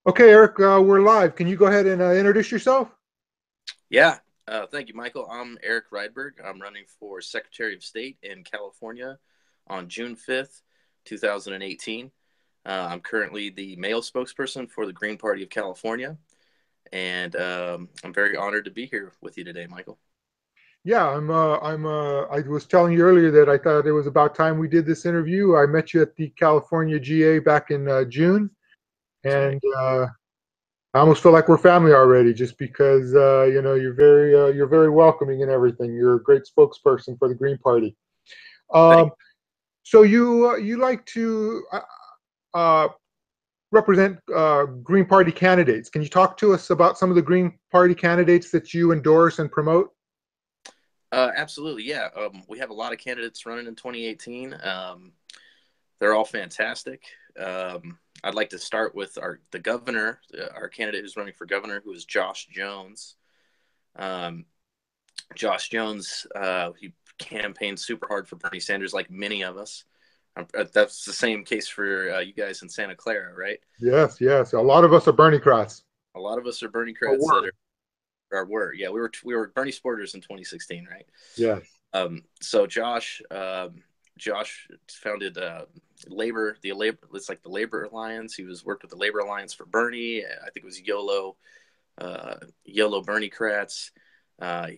Okay, Eric, we're live. Can you go ahead and introduce yourself? Yeah, thank you, Michael. I'm Erik Rydberg. I'm running for Secretary of State in California on June 5th, 2018. I'm currently the male spokesperson for the Green Party of California, and I'm very honored to be here with you today, Michael. Yeah, I was telling you earlier that I thought it was about time we did this interview. I met you at the California GA back in June, That's right. and I almost feel like we're family already, just because you're very welcoming and everything. You're a great spokesperson for the Green Party. Thank Um, so you like to uh, represent Green Party candidates. Can you talk to us about some of the Green Party candidates that you endorse and promote? Absolutely, yeah. We have a lot of candidates running in 2018. They're all fantastic. I'd like to start with the governor, our candidate who's running for governor, who is Josh Jones. Um, Josh Jones, he campaigned super hard for Bernie Sanders, like many of us. That's the same case for you guys in Santa Clara, right? Yes, yes. A lot of us are Berniecrats. A lot of us are Bernie Or crats that were. were. Yeah, we were Bernie supporters in 2016, right? Yes. So Josh founded Labor. It's like the Labor Alliance. He was worked with the Labor Alliance for Bernie. I think it was YOLO Bernie Crats.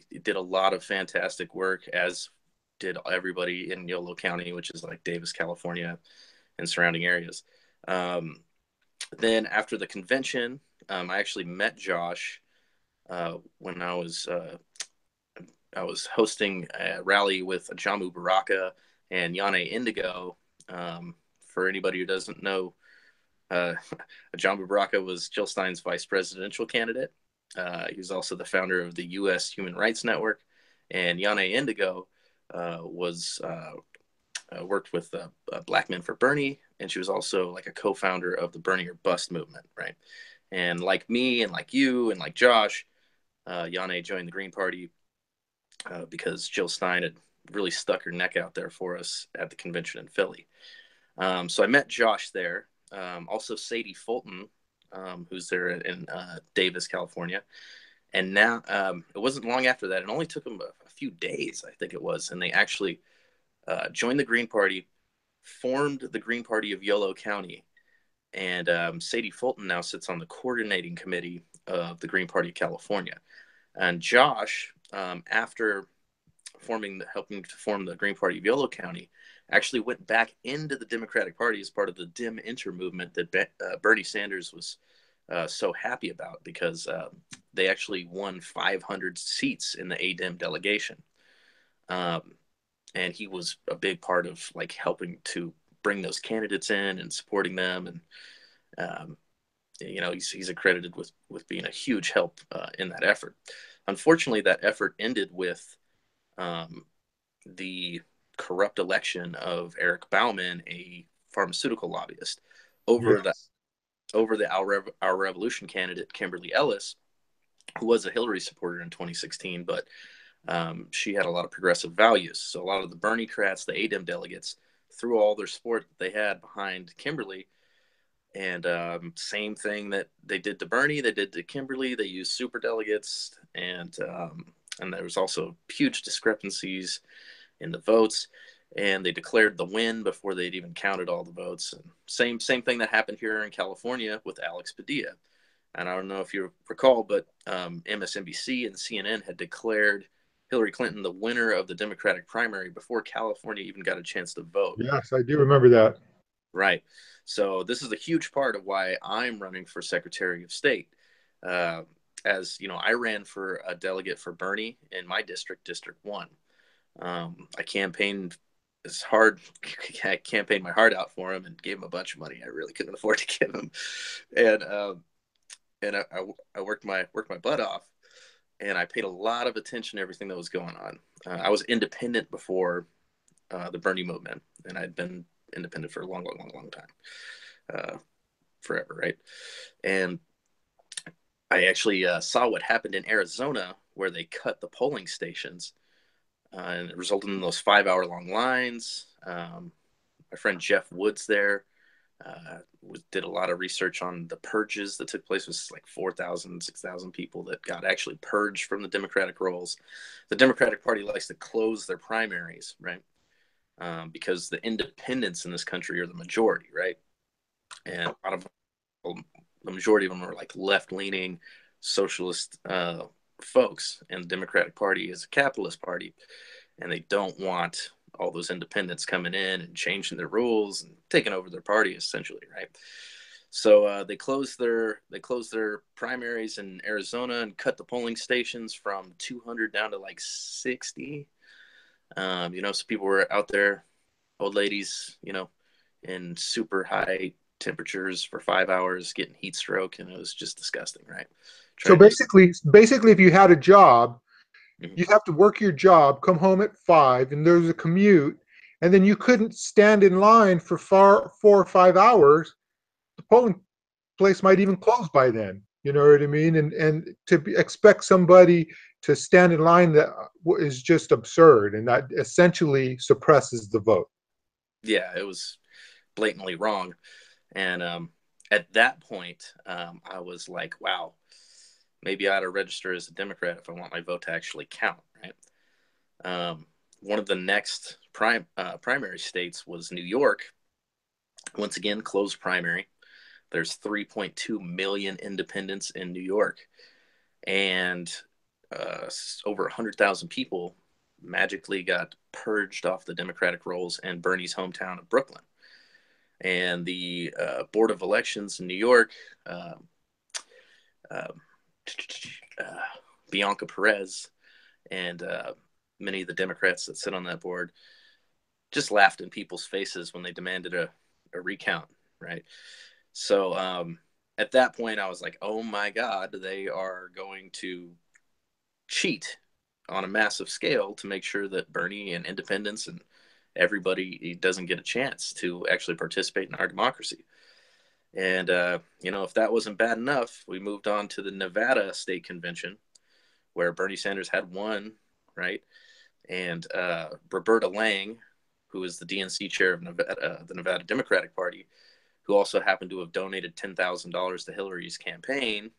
He did a lot of fantastic work, as did everybody in Yolo County, which is like Davis, California, and surrounding areas. Um, then after the convention, I actually met Josh when I was hosting a rally with Jamu Baraka and Yane Indigo. For anybody who doesn't know, uh, Jamu Baraka was Jill Stein's vice presidential candidate. He was also the founder of the U.S. Human Rights Network, and Yane Indigo was worked with Black Men for Bernie, and she was also like a co-founder of the Bernie or Bust movement, right? And like me, and like you, and like Josh, Yane joined the Green Party because Jill Stein had really stuck her neck out there for us at the convention in Philly. So I met Josh there. Also Sadie Fulton, who's there in Davis, California. And now it wasn't long after that. It only took them a few days, I think it was, and they actually joined the Green Party, formed the Green Party of Yolo County, and Sadie Fulton now sits on the coordinating committee of the Green Party of California. And Josh, after helping to form the Green Party of Yolo County, actually went back into the Democratic Party as part of the Dim Inter movement that Bernie Sanders was so happy about, because they actually won 500 seats in the ADEM delegation. Um, and he was a big part of like helping to bring those candidates in and supporting them. And um, he's accredited with being a huge help in that effort. Unfortunately, that effort ended with um, the corrupt election of Eric Bauman, a pharmaceutical lobbyist, over the Yes. over the Our Revolution candidate Kimberly Ellis, who was a Hillary supporter in 2016, but she had a lot of progressive values. So a lot of the Bernie crats, the ADEM delegates, threw all their support that they had behind Kimberly. And same thing that they did to Bernie, they did to Kimberly. They used super delegates, and there was also huge discrepancies in the votes, and they declared the win before they'd even counted all the votes. And same thing that happened here in California with Alex Padilla. And I don't know if you recall, but MSNBC and CNN had declared Hillary Clinton the winner of the Democratic primary before California even got a chance to vote. Yes, I do remember that. Right. So this is a huge part of why I'm running for Secretary of State. Uh, as you know, I ran for a delegate for Bernie in my district, District 1. I campaigned as hard. I campaigned my heart out for him and gave him a bunch of money I really couldn't afford to give him, and I worked my butt off, and I paid a lot of attention to everything that was going on. I was independent before the Bernie movement, and I'd been independent for a long time, uh, forever, right? And I actually saw what happened in Arizona, where they cut the polling stations, and it resulted in those 5 hour long lines. My friend Jeff Woods there Did a lot of research on the purges that took place. It was like 4,000, 6,000 people that got actually purged from the Democratic rolls. The Democratic Party likes to close their primaries, right? Because the independents in this country are the majority, right? And a lot of the majority of them are like left-leaning socialist folks, and the Democratic Party is a capitalist party, and they don't want all those independents coming in and changing their rules and taking over their party, essentially, right? So they closed their primaries in Arizona and cut the polling stations from 200 down to like 60. So people were out there, old ladies, in super high temperatures for 5 hours, getting heat stroke, and it was just disgusting, right? So basically, if you had a job, Mhm. you'd have to work your job, come home at 5, and there's a commute, and then you couldn't stand in line for 4 or 5 hours. The polling place might even close by then. You know what I mean? And expect somebody to stand in line that is just absurd, and that essentially suppresses the vote. Yeah, it was blatantly wrong. And at that point, I was like, wow, maybe I ought to register as a Democrat if I want my vote to actually count, right? One of the next primary states was New York. Once again, closed primary. There's 3.2 million independents in New York, and over 100,000 people magically got purged off the Democratic rolls in Bernie's hometown of Brooklyn. And the Board of Elections in New York, uh, uh, Bianca Perez, and many of the Democrats that sit on that board just laughed in people's faces when they demanded a recount, right? So at that point, I was like, oh my God, they are going to cheat on a massive scale to make sure that Bernie and independents and everybody doesn't get a chance to actually participate in our democracy. And, if that wasn't bad enough, we moved on to the Nevada State Convention, where Bernie Sanders had won, right? And Roberta Lang, who is the DNC chair of the Nevada Democratic Party, who also happened to have donated $10,000 to Hillary's campaign,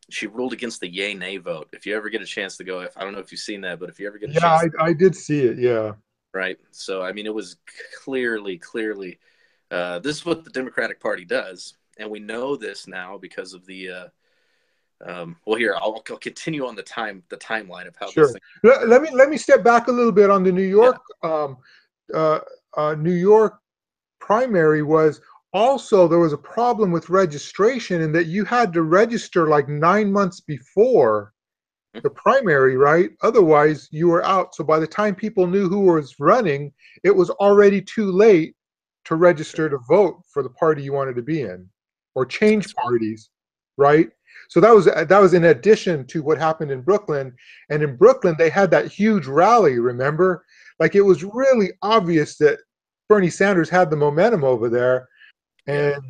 she ruled against the yay nay vote. If you ever get a chance to go, I don't know if you've seen that, but if you ever get a Yeah, chance, I did see it. Yeah. right? So I mean, it was clearly, this is what the Democratic Party does, and we know this now because of the. Well, here I'll continue on the timeline of how this Sure. thing. Let me step back a little bit on the Yeah. Uh, New York primary. Was also there was a problem with registration in that you had to register like 9 months before the primary, right? Otherwise, you were out. So by the time people knew who was running, it was already too late to register to vote for the party you wanted to be in, or change parties, right? So that was in addition to what happened in Brooklyn. And in Brooklyn, they had that huge rally. Remember, like it was really obvious that Bernie Sanders had the momentum over there, Yeah. and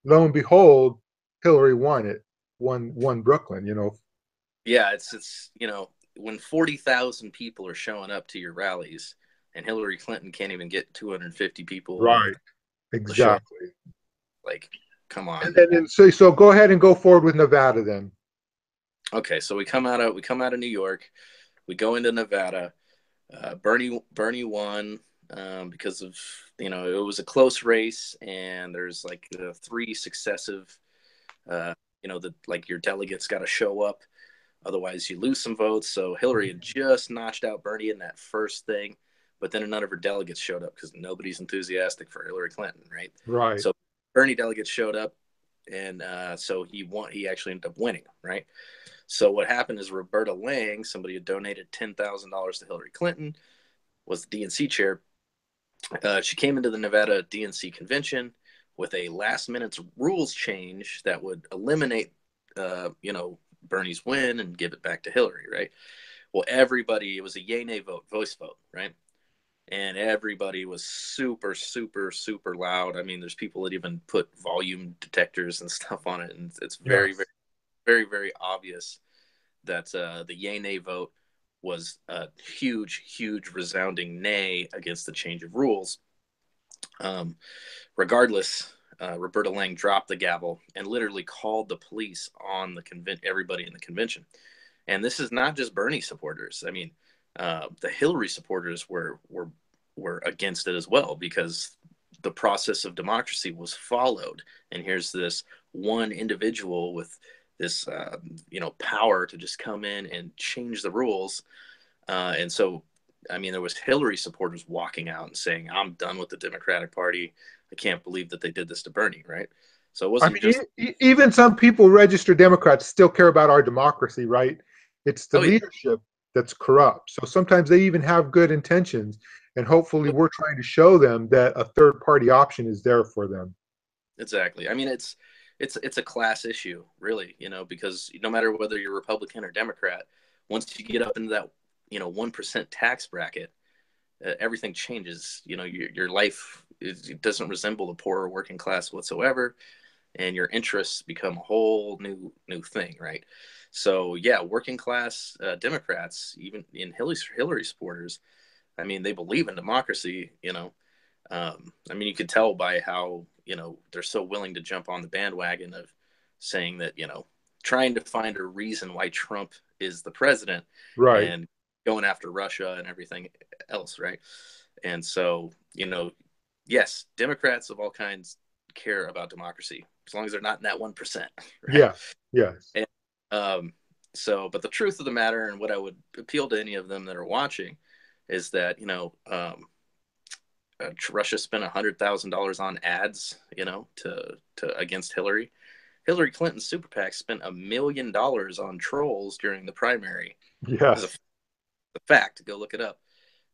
lo and behold, Hillary won it. Won Brooklyn. Yeah, it's when 40,000 people are showing up to your rallies, and Hillary Clinton can't even get 250 people Right. to show up. Exactly. Like, come And on. then so go ahead and go forward with Nevada then. Okay, so we come out of New York, we go into Nevada. Bernie won because of it was a close race, and there's like three successive that like your delegates got to show up, otherwise you lose some votes. So Hillary had just notched out Bernie in that first thing, but then none of her delegates showed up because nobody's enthusiastic for Hillary Clinton, right? Right. So Bernie delegates showed up, and so he won. He actually ended up winning, right? So what happened is Roberta Lang, somebody who donated $10,000 to Hillary Clinton, was the DNC chair. She came into the Nevada DNC convention with a last minute rules change that would eliminate, Bernie's win and give it back to Hillary, right? Well, everybody, it was a yay nay vote, voice vote, right? And everybody was super, super, super loud. I mean, there's people that even put volume detectors and stuff on it, and it's very, very, Yes. very, very obvious that the yay nay vote was a huge, huge resounding nay against the change of rules. Um, Regardless, Roberta Lang dropped the gavel and literally called the police on the everybody in the convention. And this is not just Bernie supporters. I mean, the Hillary supporters were against it as well, because the process of democracy was followed. And here's this one individual with this power to just come in and change the rules. And so, I mean, there was Hillary supporters walking out and saying, "I'm done with the Democratic Party. I can't believe that they did this to Bernie," right? So it I wasn't mean, just, even some people, registered Democrats, still care about our democracy, right? It's the oh yeah, leadership that's corrupt. So sometimes they even have good intentions, and hopefully we're trying to show them that a third party option is there for them. exactly. I mean, it's a class issue, really, because no matter whether you're Republican or Democrat, once you get up into that 1% tax bracket, everything changes. Your life it doesn't resemble the poor or working class whatsoever, and your interests become a whole new thing, right? So yeah, working class Democrats, even in Hillary supporters, I mean, they believe in democracy. I mean, you could tell by how they're so willing to jump on the bandwagon of saying that trying to find a reason why Trump is the president Right. and going after Russia and everything else, right? And so, yes, Democrats of all kinds care about democracy as long as they're not in that 1%, right? Yeah. Yes. And so, but the truth of the matter, and what I would appeal to any of them that are watching, is that Russia spent $100,000 on ads, to against Hillary. Hillary Clinton's super PAC spent $1 million on trolls during the primary. This is Yes. a fact. Go look it up.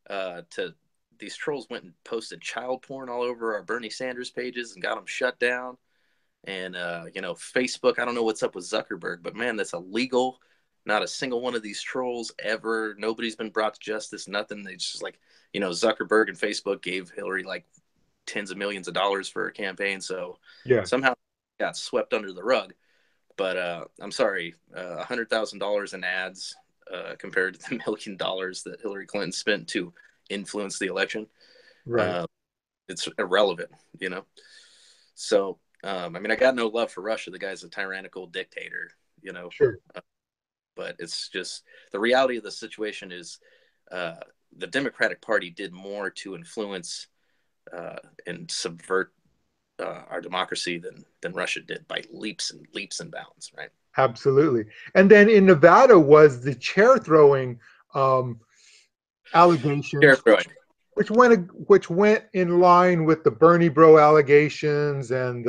To These trolls went and posted child porn all over our Bernie Sanders pages and got them shut down. And Facebook, I don't know what's up with Zuckerberg, but man, that's illegal. Not a single one of these trolls ever. Nobody's been brought to justice. Nothing. They just like, Zuckerberg and Facebook gave Hillary like tens of millions of dollars for her campaign. So Yes. somehow got swept under the rug. But I'm sorry, $100,000 in ads compared to the $1 million that Hillary Clinton spent to influence the election. Right. Uh, it's irrelevant, So, I mean, I got no love for Russia. The guy's a tyrannical dictator, Sure. but it's just the reality of the situation is the Democratic Party did more to influence and subvert our democracy than Russia did by leaps and bounds, right? Absolutely. And then in Nevada was the chair throwing um, Chair allegations, throwing, which went in line with the Bernie Bro allegations and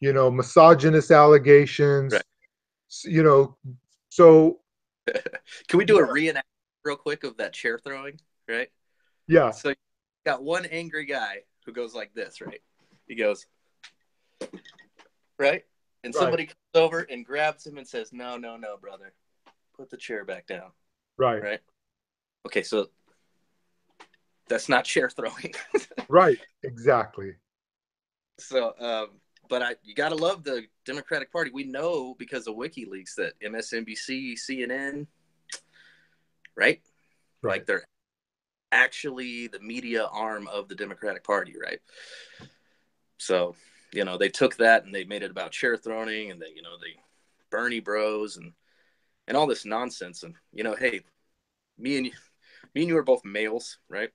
misogynist allegations. right? You know, so Can we do a yeah, reenact real quick of that chair throwing, right? yeah, So you got one angry guy who goes like this, right? He goes, right? And right, somebody comes over and grabs him and says, "No, no, no, brother. Put the chair back down." right, Right? Okay, so that's not chair throwing. right, exactly. So, you got to love the Democratic Party. We know because of WikiLeaks that MSNBC, CNN, right? Right. Like they're actually the media arm of the Democratic Party, right? So, they took that and they made it about chair throwing, and they Bernie Bros and all this nonsense. And hey, me and you, are both males, right?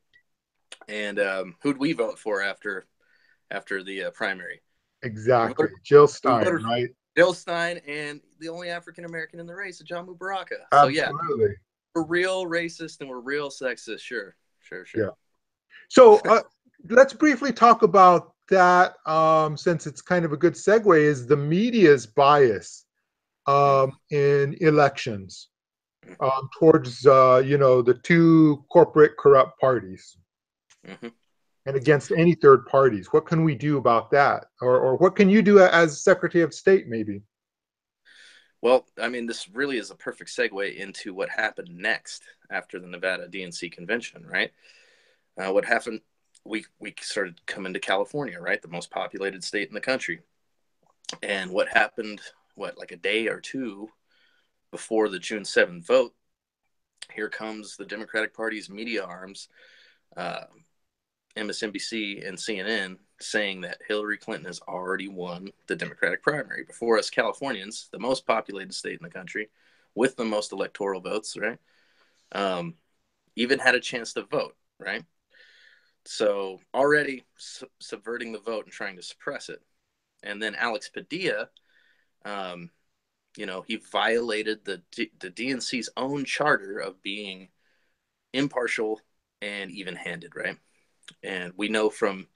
And who'd we vote for after the primary? We Exactly. voted, Jill we Stein, voted for right? Bill Stein and the only African American in the race, John Mubaraka. So yeah, Absolutely. we're real racist and we're real sexist. Sure, sure, Yeah. sure. So let's briefly talk about that, since it's kind of a good segue, is the media's bias Mm-hmm. in elections towards the two corporate corrupt parties Mm-hmm. and against any third parties. What can we do about that, or what can you do as Secretary of State, maybe? Well, I mean, this really is a perfect segue into what happened next after the Nevada DNC convention, right? What happened? We started coming to California, right, the most populated state in the country, and what happened? What, like a day or two before the June 7th vote? Here comes the Democratic Party's media arms, uh, MSNBC and CNN saying that Hillary Clinton has already won the Democratic primary before us Californians, the most populated state in the country, with the most electoral votes, right? Even had a chance to vote, right? So already subverting the vote and trying to suppress it. And then Alex Padilla, he violated the DNC's own charter of being impartial and even-handed, right? And we know from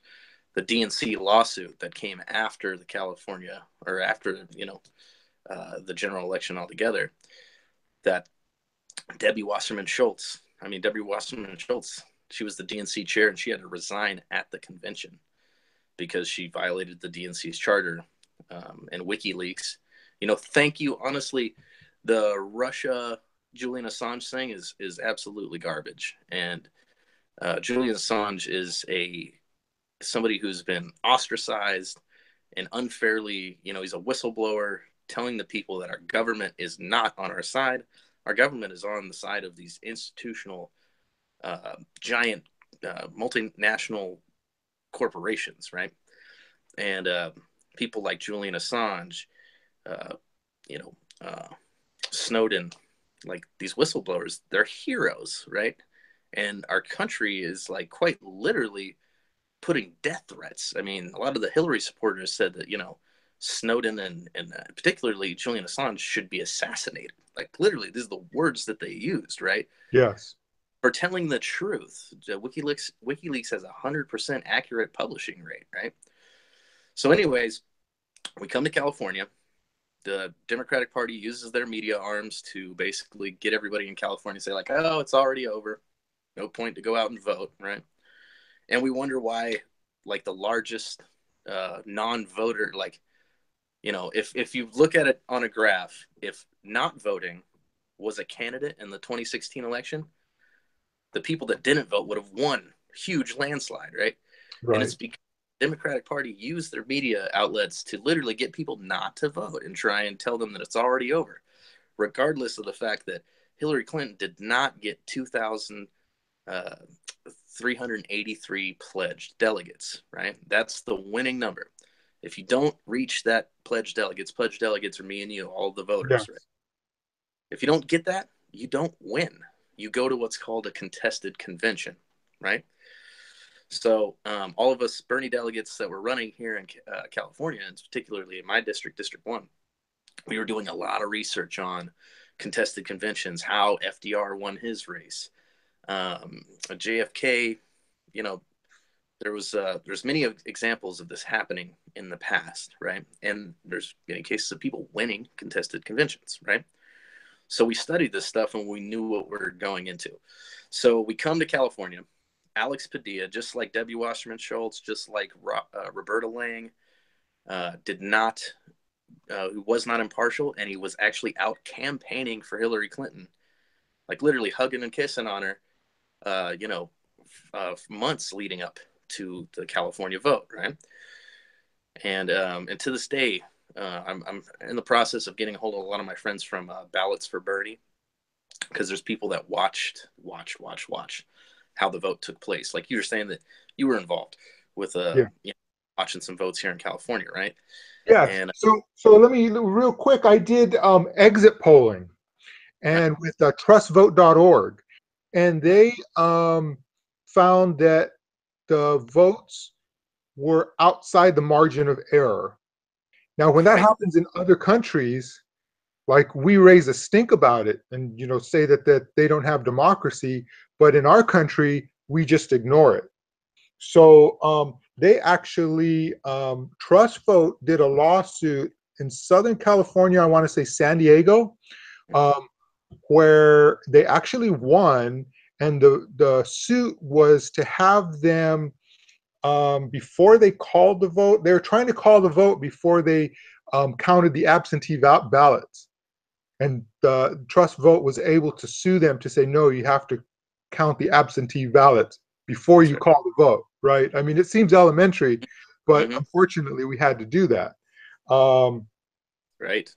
the DNC lawsuit that came after the California, or after, the general election altogether, that Debbie Wasserman Schultz, she was the DNC chair, and she had to resign at the convention because she violated the DNC's charter. And WikiLeaks, thank you. Honestly, the Russia Julian Assange thing is absolutely garbage. And Julian Assange is somebody who's been ostracized and unfairly, he's a whistleblower telling the people that our government is not on our side. Our government is on the side of these institutional, giant, multinational corporations, right? And people like Julian Assange, Snowden, like these whistleblowers, they're heroes, right? And our country is like quite literally putting death threats. I mean, a lot of the Hillary supporters said that, Snowden and particularly Julian Assange should be assassinated. Like literally, these are the words that they used, right? Yes. For telling the truth. WikiLeaks has 100% accurate publishing rate, right? So anyways, we come to California. The Democratic Party uses their media arms to basically get everybody in California to say like, oh, it's already over. No point to go out and vote, right? And we wonder why, like, the largest non-voter, like, if you look at it on a graph, if not voting was a candidate in the 2016 election, the people that didn't vote would have won huge landslide, right? And it's because the Democratic Party used their media outlets to literally get people not to vote and try and tell them that it's already over, regardless of the fact that Hillary Clinton did not get 2,383 pledged delegates, right? That's the winning number. If you don't reach that pledged delegates are me and you, all the voters, yes. Right? If you don't get that, you don't win. You go to what's called a contested convention, right? So all of us Bernie delegates that were running here in California, and particularly in my district, District 1, we were doing a lot of research on contested conventions, how FDR won his race. JFK, there's many examples of this happening in the past, right? And there's many cases of people winning contested conventions, right? So we studied this stuff and we knew what we were going into. So we come to California. Alex Padilla, just like Debbie Wasserman Schultz, just like Roberta Lang, who was not impartial, and he was actually out campaigning for Hillary Clinton, like literally hugging and kissing on her, months leading up to the California vote, right? And to this day, I'm in the process of getting a hold of a lot of my friends from Ballots for Bernie, because there's people that watch how the vote took place. Like you were saying that you were involved with watching some votes here in California, right? Yeah. And so let me real quick. I did exit polling, and with trustvote.org, and they found that the votes were outside the margin of error. Now, when that happens in other countries, like we raise a stink about it and say that they don't have democracy, but in our country we just ignore it. So they actually Trust Vote did a lawsuit in Southern California, I want to say San Diego, where they actually won, and the suit was to have them before they called the vote. They were trying to call the vote before they counted the absentee ballots. And the Trust Vote was able to sue them to say, no, you have to count the absentee ballots before you call the vote, right? I mean, it seems elementary, but unfortunately we had to do that. Right.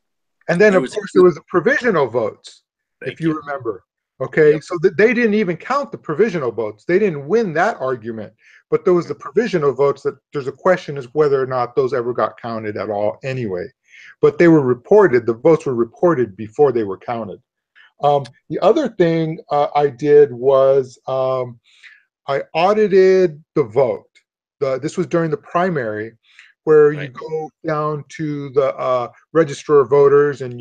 And then, of course, there was the provisional votes, if you remember. Okay, Yep. so they didn't even count the provisional votes. They didn't win that argument, but there was the provisional votes that there's a question as whether or not those ever got counted at all anyway. But they were reported, the votes were reported before they were counted. The other thing I did was I audited the vote. This was during the primary, where you Right. go down to the register of voters and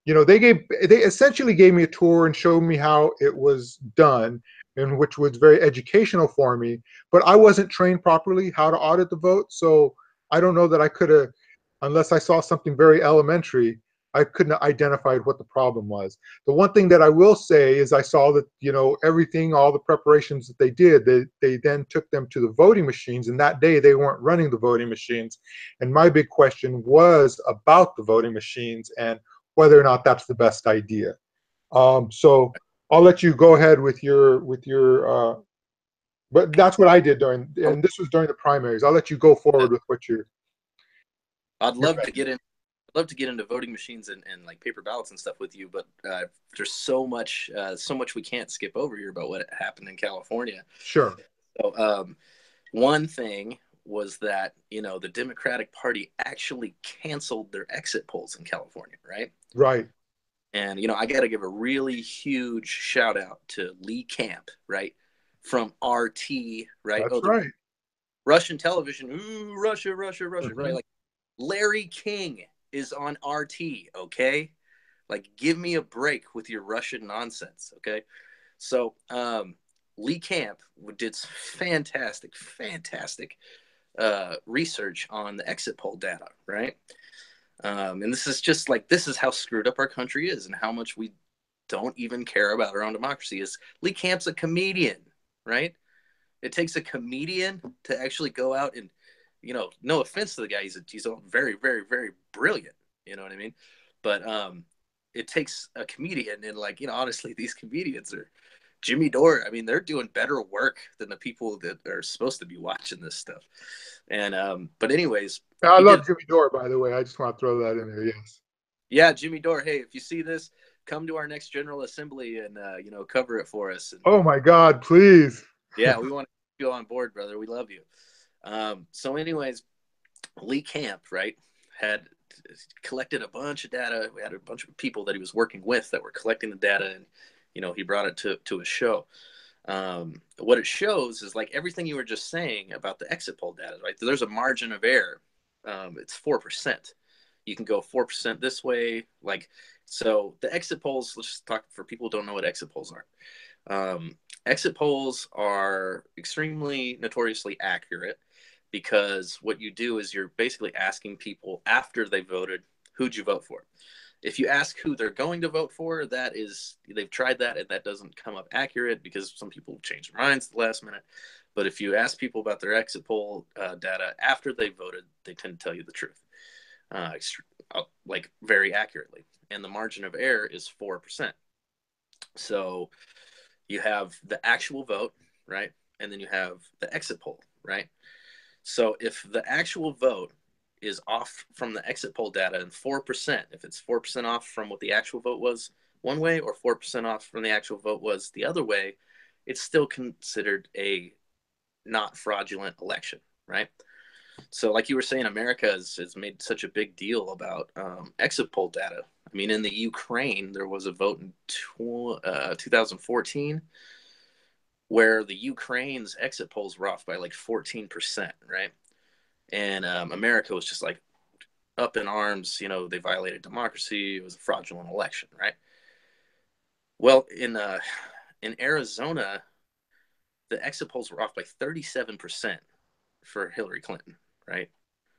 they essentially gave me a tour and showed me how it was done, and which was very educational for me. But I wasn't trained properly how to audit the vote, so I don't know that I could have, unless I saw something very elementary, I couldn't have identified what the problem was. The one thing that I will say is I saw that everything, all the preparations that they did, they then took them to the voting machines, and that day they weren't running the voting machines. And my big question was about the voting machines and whether or not that's the best idea. So I'll let you go ahead with your. But that's what I did and this was during the primaries. I'll let you go forward with what you're. I'd love to get in. I'd love to get into voting machines and like paper ballots and stuff with you, but there's so much we can't skip over here about what happened in California. Sure. So one thing was that the Democratic Party actually canceled their exit polls in California, right? Right. And I got to give a really huge shout out to Lee Camp, right, from RT, right? That's Oh, the right. Russian television, ooh, Russia, Russia, Russia, Mm-hmm. right? Like Larry King is on RT, okay? Like, give me a break with your Russian nonsense, okay? So, Lee Camp did fantastic research on the exit poll data, right? And this is how screwed up our country is and how much we don't even care about our own democracy. Is Lee Camp's a comedian, right? It takes a comedian to actually go out and, no offense to the guy, he's very, very, very brilliant. You know what I mean? But it takes a comedian, and honestly, these comedians are Jimmy Dore. I mean, they're doing better work than the people that are supposed to be watching this stuff. And but anyways, I he did. love Jimmy Dore, by the way. I just want to throw that in there. Yes. Yeah, Jimmy Dore. Hey, if you see this, come to our next General Assembly and cover it for us. And Oh my God! Please. yeah, we want to go on board, brother. We love you. So, anyways, Lee Camp, right, had collected a bunch of data. We had a bunch of people that he was working with that were collecting the data, and he brought it to a show. What it shows is like everything you were just saying about the exit poll data, right? There's a margin of error. It's 4%. You can go 4% this way. So the exit polls, let's just talk for people who don't know what exit polls are. Exit polls are extremely notoriously accurate because what you do is you're basically asking people after they voted, who'd you vote for? If you ask who they're going to vote for, they've tried that and that doesn't come up accurate because some people change their minds at the last minute. But if you ask people about their exit poll data after they voted, they tend to tell you the truth, very accurately. And the margin of error is 4%. So you have the actual vote, right? And then you have the exit poll, right? So if the actual vote is off from the exit poll data and 4%, if it's 4% off from what the actual vote was one way or 4% off from the actual vote was the other way, it's still considered a not fraudulent election, right? So like you were saying, America has made such a big deal about exit poll data. I mean, in the Ukraine, there was a vote in 2014 where the Ukraine's exit polls were off by like 14%, right? And America was just like up in arms. They violated democracy. It was a fraudulent election, right? Well, in Arizona, the exit polls were off by 37% for Hillary Clinton, right?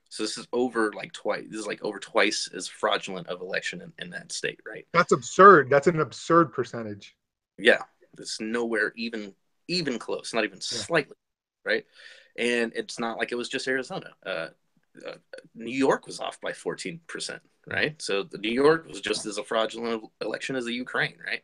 So this is over like twice. This is like over twice as fraudulent of election in that state, right? That's absurd. That's an absurd percentage. Yeah, it's nowhere even close, not even Yeah. slightly, right? And it's not like it was just Arizona. New York was off by 14%, right? So the New York was just as a fraudulent election as the Ukraine, right?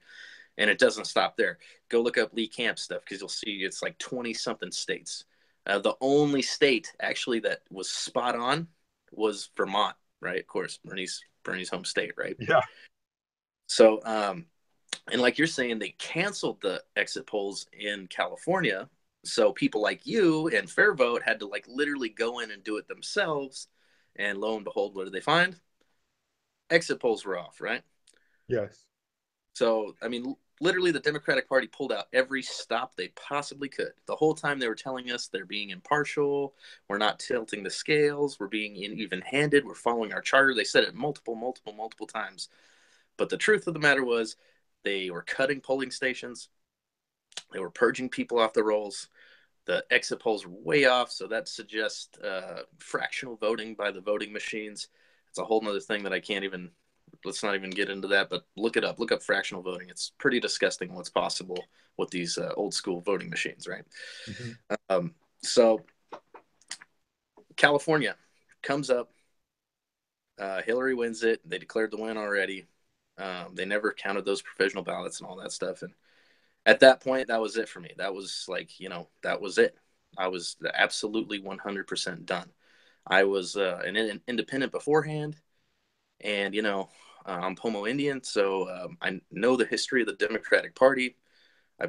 And it doesn't stop there. Go look up Lee Camp stuff because you'll see it's like 20 something states. The only state actually that was spot on was Vermont, right? Of course, Bernie's home state, right? Yeah. So And like you're saying, they canceled the exit polls in California. So people like you and Fair Vote had to like literally go in and do it themselves. And lo and behold, what did they find? Exit polls were off, right? Yes. So, I mean, literally the Democratic Party pulled out every stop they possibly could. The whole time they were telling us they're being impartial, we're not tilting the scales, we're being even-handed, we're following our charter. They said it multiple times. But the truth of the matter was they were cutting polling stations. They were purging people off the rolls. The exit polls were way off, so that suggests fractional voting by the voting machines. It's a whole nother thing that I can't even, let's not even get into that, but look it up. Look up fractional voting. It's pretty disgusting what's possible with these old school voting machines, right? Mm-hmm. So California comes up. Hillary wins it. They declared the win already. They never counted those provisional ballots and all that stuff. And at that point, that was it for me. That was like, that was it. I was absolutely 100% done. I was an independent beforehand, and, I'm Pomo Indian, so I know the history of the Democratic Party. I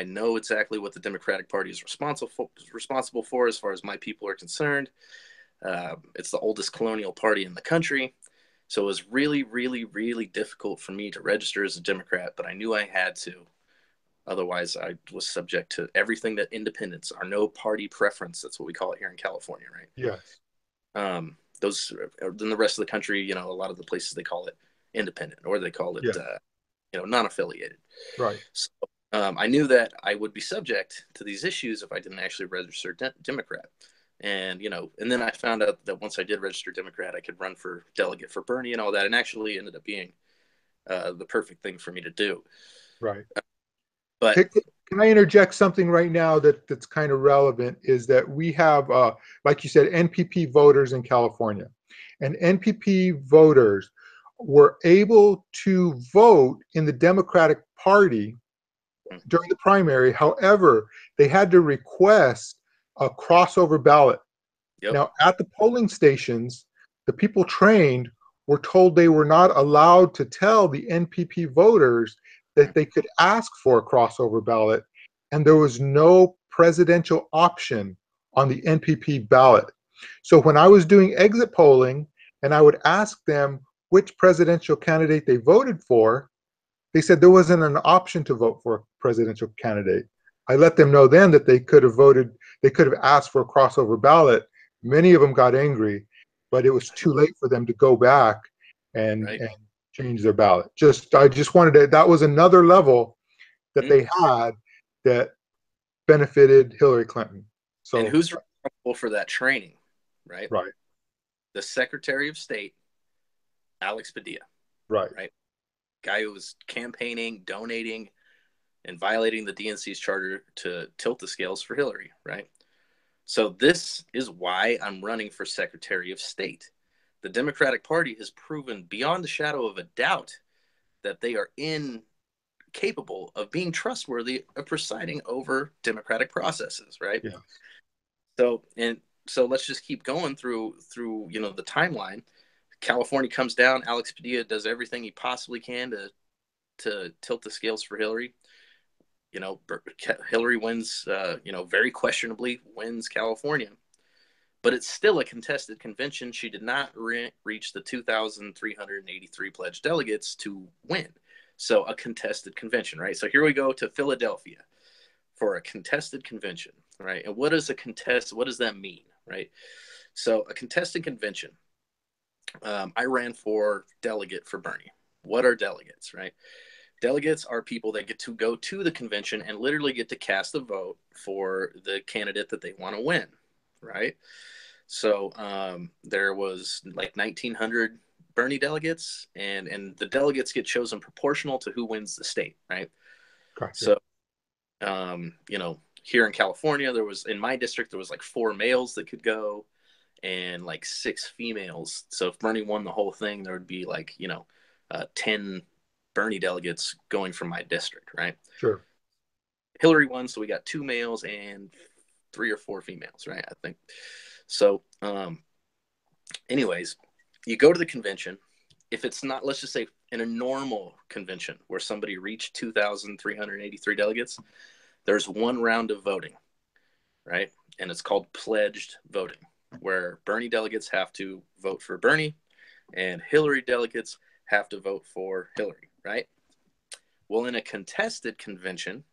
know exactly what the Democratic Party is responsible for as far as my people are concerned. It's the oldest colonial party in the country. So it was really, really, really difficult for me to register as a Democrat, but I knew I had to. Otherwise, I was subject to everything that independents are, no party preference. That's what we call it here in California, right? Yes. Those in the rest of the country, a lot of the places they call it independent, or they call it, Yes. Non-affiliated. Right. So I knew that I would be subject to these issues if I didn't actually register Democrat. And, and then I found out that once I did register Democrat, I could run for delegate for Bernie and all that, and actually ended up being the perfect thing for me to do. Right. But can I interject something right now that's kind of relevant? Is that we have, like you said, NPP voters in California, and NPP voters were able to vote in the Democratic Party during the primary. However, they had to request a crossover ballot. Yep. Now, at the polling stations, the people trained were told they were not allowed to tell the NPP voters that they could ask for a crossover ballot, and there was no presidential option on the NPP ballot. So when I was doing exit polling and I would ask them which presidential candidate they voted for, they said there wasn't an option to vote for a presidential candidate. I let them know then that they could have asked for a crossover ballot. Many of them got angry, but it was too late for them to go back and change their ballot. I just wanted to, that was another level that they had that benefited Hillary Clinton. So, and who's responsible for that training, right? Right. The Secretary of State, Alex Padilla. Right. Guy who was campaigning, donating, and violating the DNC's charter to tilt the scales for Hillary, right? So this is why I'm running for Secretary of State. The Democratic Party has proven beyond the shadow of a doubt that they are incapable of being trustworthy of presiding over democratic processes, right? Yeah. So let's just keep going through the timeline. California comes down. Alex Padilla does everything he possibly can to tilt the scales for Hillary. Hillary wins, very questionably wins California, but it's still a contested convention. She did not reach the 2,383 pledged delegates to win. So a contested convention, right? So here we go to Philadelphia for a contested convention, right? And what does that mean, right? So a contested convention, I ran for delegate for Bernie. What are delegates, right? Delegates are people that get to go to the convention and literally get to cast a vote for the candidate that they want to win, right? So there was like 1,900 Bernie delegates, and the delegates get chosen proportional to who wins the state, right? Gotcha. So, here in California, in my district, there was like 4 males that could go and like 6 females. So if Bernie won the whole thing, there would be like, 10 Bernie delegates going from my district, right? Sure. Hillary won, so we got 2 males and 3 or 4 females, right? I think. So, anyways, you go to the convention. If it's not, let's just say in a normal convention where somebody reached 2,383 delegates, there's one round of voting, right? And it's called pledged voting, where Bernie delegates have to vote for Bernie and Hillary delegates have to vote for Hillary, right? Well, in a contested convention,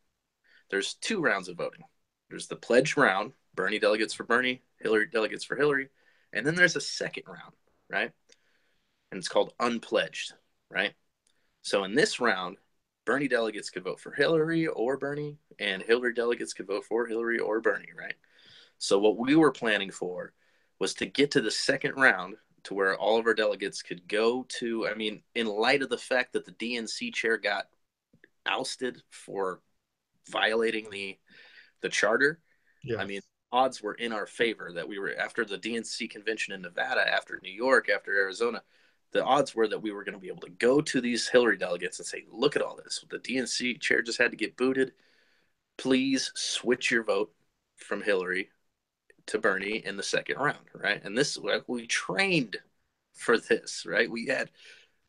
there's two rounds of voting. There's the pledged round, Bernie delegates for Bernie, Hillary delegates for Hillary, and then there's a second round, right? And it's called unpledged, right? So in this round, Bernie delegates could vote for Hillary or Bernie, and Hillary delegates could vote for Hillary or Bernie, right? So what we were planning for was to get to the second round to where all of our delegates could go to, I mean, in light of the fact that the DNC chair got ousted for violating the charter, Yes. I mean, odds were in our favor that we were, after the DNC convention in Nevada, after New York, after Arizona, the odds were that we were going to be able to go to these Hillary delegates and say, look at all this. The DNC chair just had to get booted. Please switch your vote from Hillary to Bernie in the second round, right? And this, we trained for this, right? We had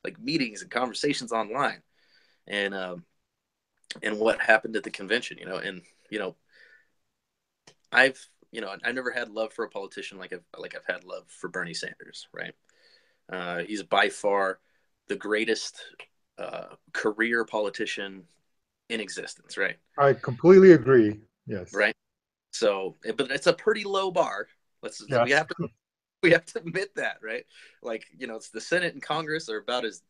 like meetings and conversations online, and what happened at the convention, and I've never had love for a politician like I've had love for Bernie Sanders, right? He's by far the greatest career politician in existence, right? I completely agree. Yes. Right. So, but it's a pretty low bar. Yes. We have to admit that, right? Like, it's the Senate and Congress are about as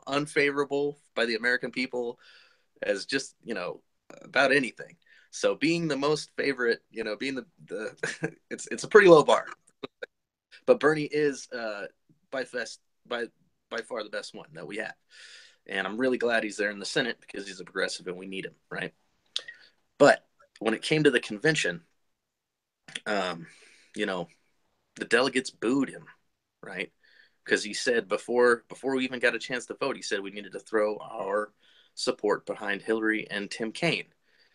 unfavorable by the American people as just, about anything. So being the most favorite, being the it's a pretty low bar. But Bernie is by far the best one that we have. And I'm really glad he's there in the Senate because he's a progressive and we need him, right? But when it came to the convention, the delegates booed him, right? Because he said before we even got a chance to vote, he said we needed to throw our support behind Hillary and Tim Kaine.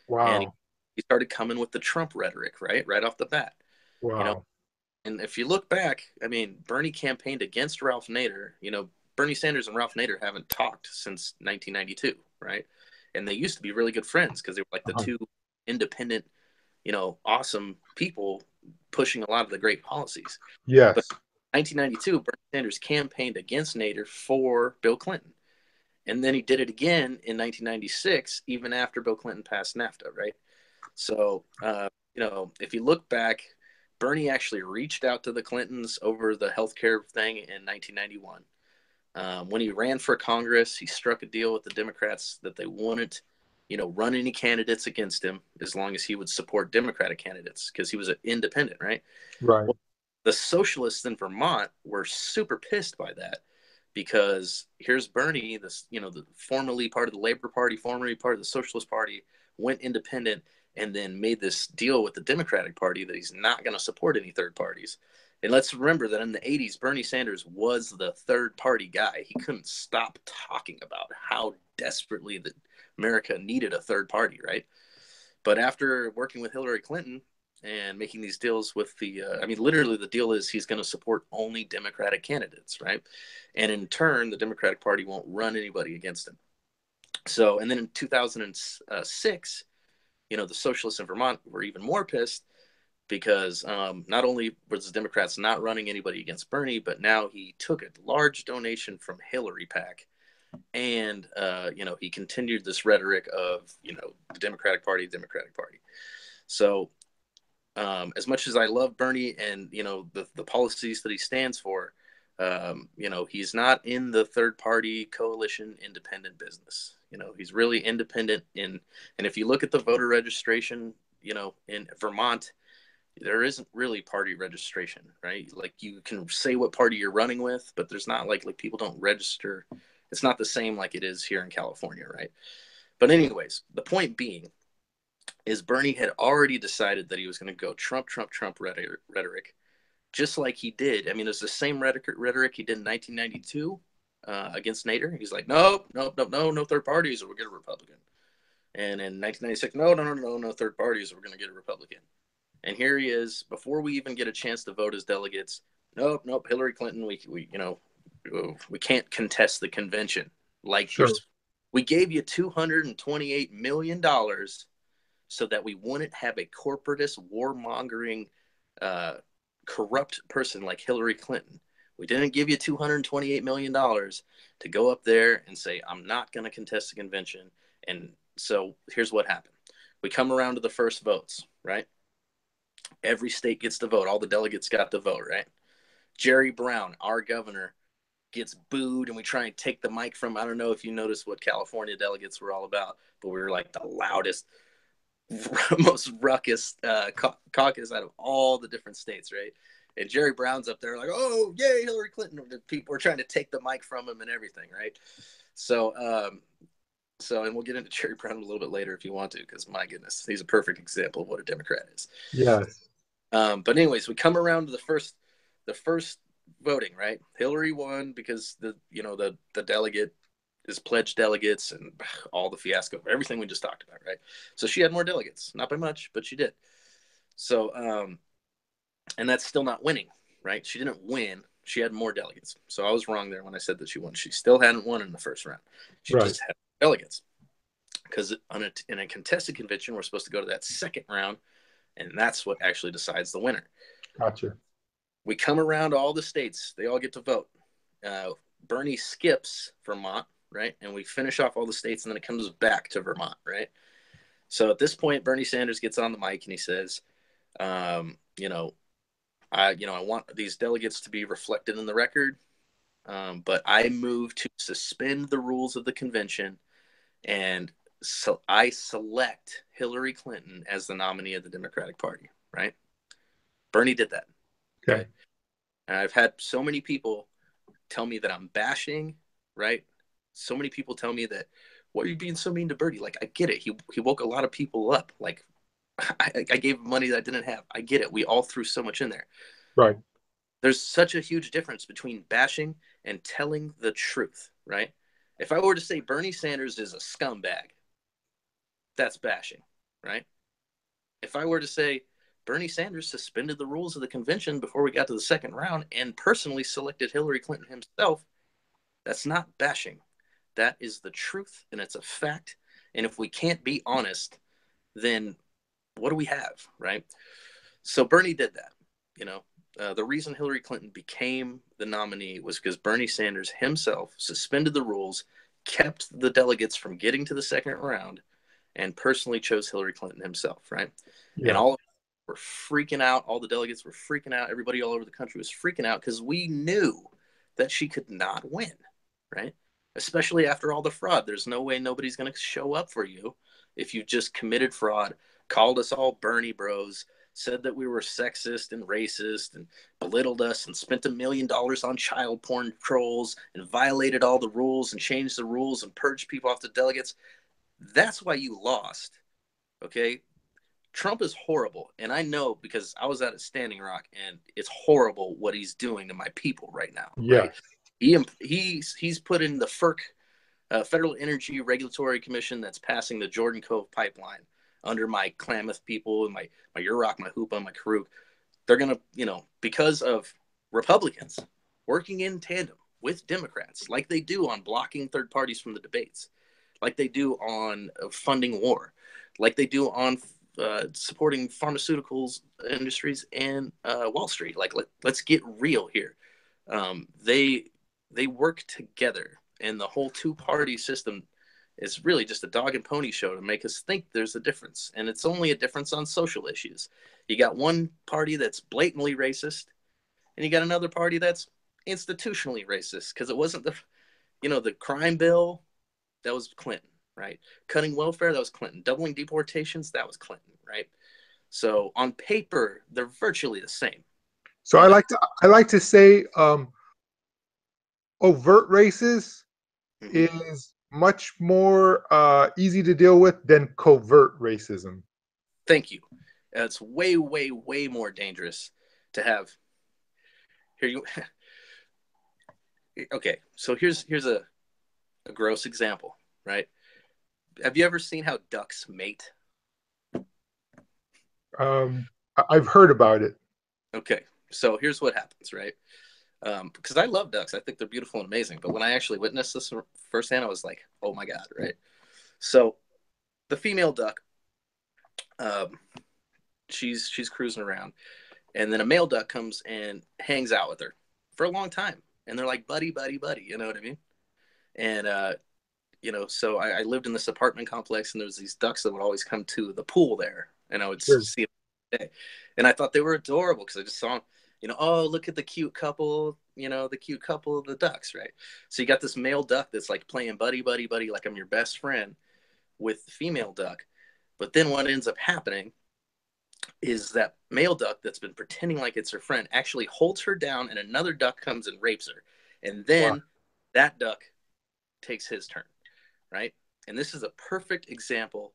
Wow. And he started coming with the Trump rhetoric, right off the bat. Wow. And if you look back, I mean, Bernie campaigned against Ralph Nader. Bernie Sanders and Ralph Nader haven't talked since 1992, right? And they used to be really good friends because they were like the two independent, awesome people pushing a lot of the great policies. Yes. But 1992, Bernie Sanders campaigned against Nader for Bill Clinton. And then he did it again in 1996, even after Bill Clinton passed NAFTA, right? So, if you look back, Bernie actually reached out to the Clintons over the healthcare thing in 1991. When he ran for Congress, he struck a deal with the Democrats that they wouldn't, run any candidates against him as long as he would support Democratic candidates because he was an independent, right? Right. Well, the socialists in Vermont were super pissed by that because here's Bernie, this, formerly part of the Labor Party, formerly part of the Socialist Party, went independent and then made this deal with the Democratic Party that he's not going to support any third parties. And let's remember that in the 80s, Bernie Sanders was the third party guy. He couldn't stop talking about how desperately America needed a third party, right? But after working with Hillary Clinton and making these deals with literally the deal is he's going to support only Democratic candidates, right? And in turn, the Democratic Party won't run anybody against him. So, and then in 2006, the socialists in Vermont were even more pissed because not only was the Democrats not running anybody against Bernie, but now he took a large donation from Hillary PAC. And, he continued this rhetoric of, the Democratic Party. So as much as I love Bernie and, the policies that he stands for, he's not in the third party coalition independent business. He's really independent and if you look at the voter registration, in Vermont, there isn't really party registration, right? Like you can say what party you're running with, but there's not like people don't register. It's not the same like it is here in California, right? But anyways, the point being is Bernie had already decided that he was going to go Trump rhetoric, just like he did. I mean, it's the same rhetoric he did in 1992 against Nader. He's like, no third parties or we'll get a Republican. And in 1996, no third parties or we're going to get a Republican. And here he is, before we even get a chance to vote as delegates. Nope, Hillary Clinton. We we can't contest the convention. Like Sure. we gave you $228 million so that we wouldn't have a corporatist, warmongering, corrupt person like Hillary Clinton. We didn't give you $228 million to go up there and say, I'm not going to contest the convention. And so here's what happened. We come around to the first votes, right? Every state gets to vote. All the delegates got to vote, right? Jerry Brown, our governor, gets booed, and we try and take the mic from. I don't know if you noticed what California delegates were all about, but we were like the loudest, most ruckus caucus out of all the different states, right? And Jerry Brown's up there like, oh, yay, Hillary Clinton. The people were trying to take the mic from him and everything, right? So, and we'll get into Jerry Brown a little bit later if you want to, because my goodness, he's a perfect example of what a Democrat is. Yes. But anyways, we come around to the first voting, right? Hillary won because the delegate is pledged delegates and all the fiasco, everything we just talked about, right? So she had more delegates, not by much, but she did. So, and that's still not winning, right? She didn't win. She had more delegates. So I was wrong there when I said that she won. She still hadn't won in the first round. She Right. just had delegates. Because in a contested convention, we're supposed to go to that second round, and that's what actually decides the winner. Gotcha. We come around to all the states. They all get to vote. Bernie skips Vermont, right? And we finish off all the states, and then it comes back to Vermont, right? So at this point, Bernie Sanders gets on the mic, and he says, I want these delegates to be reflected in the record, but I move to suspend the rules of the convention, and so I select Hillary Clinton as the nominee of the Democratic Party, right? Bernie did that. Okay. And I've had so many people tell me that I'm bashing, right? So many people tell me that, why are you being so mean to Bernie? Like, I get it. He woke a lot of people up. Like, I gave him money that I didn't have. I get it. We all threw so much in there. Right. There's such a huge difference between bashing and telling the truth, right? If I were to say Bernie Sanders is a scumbag, that's bashing, right? If I were to say Bernie Sanders suspended the rules of the convention before we got to the second round and personally selected Hillary Clinton himself, that's not bashing. That is the truth, and it's a fact. And if we can't be honest, then what do we have, right? So Bernie did that. The reason Hillary Clinton became the nominee was because Bernie Sanders himself suspended the rules, kept the delegates from getting to the second round, and personally chose Hillary Clinton himself, right? Yeah. And all of us were freaking out. All the delegates were freaking out. Everybody all over the country was freaking out because we knew that she could not win, right? Especially after all the fraud. There's no way nobody's going to show up for you if you just committed fraud, called us all Bernie bros, said that we were sexist and racist and belittled us and spent $1 million on child porn trolls and violated all the rules and changed the rules and purged people off the delegates. That's why you lost, okay? Trump is horrible, and I know because I was at a Standing Rock, and it's horrible what he's doing to my people right now, Yeah. right? He's put in the FERC, Federal Energy Regulatory Commission, that's passing the Jordan Cove pipeline under my Klamath people and my Yurok, my Hoopa, my Karuk. They're going to, because of Republicans working in tandem with Democrats, like they do on blocking third parties from the debates, like they do on funding war, like they do on supporting pharmaceuticals industries and Wall Street. Like, let's get real here. They work together, and the whole two-party system is really just a dog and pony show to make us think there's a difference. And it's only a difference on social issues. You got one party that's blatantly racist, and you got another party that's institutionally racist, because it wasn't the crime bill, that was Clinton, right? Cutting welfare, that was Clinton. Doubling deportations, that was Clinton, right? So on paper, they're virtually the same. So I like to say overt races is much more easy to deal with than covert racism. Thank you. It's way, way, way more dangerous to have. Here you. Okay, so here's a gross example, right? Have you ever seen how ducks mate? I've heard about it. Okay, so here's what happens, right? Because I love ducks. I think they're beautiful and amazing. But when I actually witnessed this firsthand, I was like, oh my God, right? So the female duck, um, she's cruising around, and then a male duck comes and hangs out with her for a long time. And they're like, buddy, buddy, buddy. You know what I mean? And, so I lived in this apartment complex, and there was these ducks that would always come to the pool there. And I would Sure. see them every day. And I thought they were adorable because I just saw them, oh, look at the cute couple, the cute couple of the ducks, right? So you got this male duck that's like playing buddy, buddy, buddy, like I'm your best friend with the female duck. But then what ends up happening is that male duck that's been pretending like it's her friend actually holds her down, and another duck comes and rapes her. And then Wow. that duck takes his turn, right? And this is a perfect example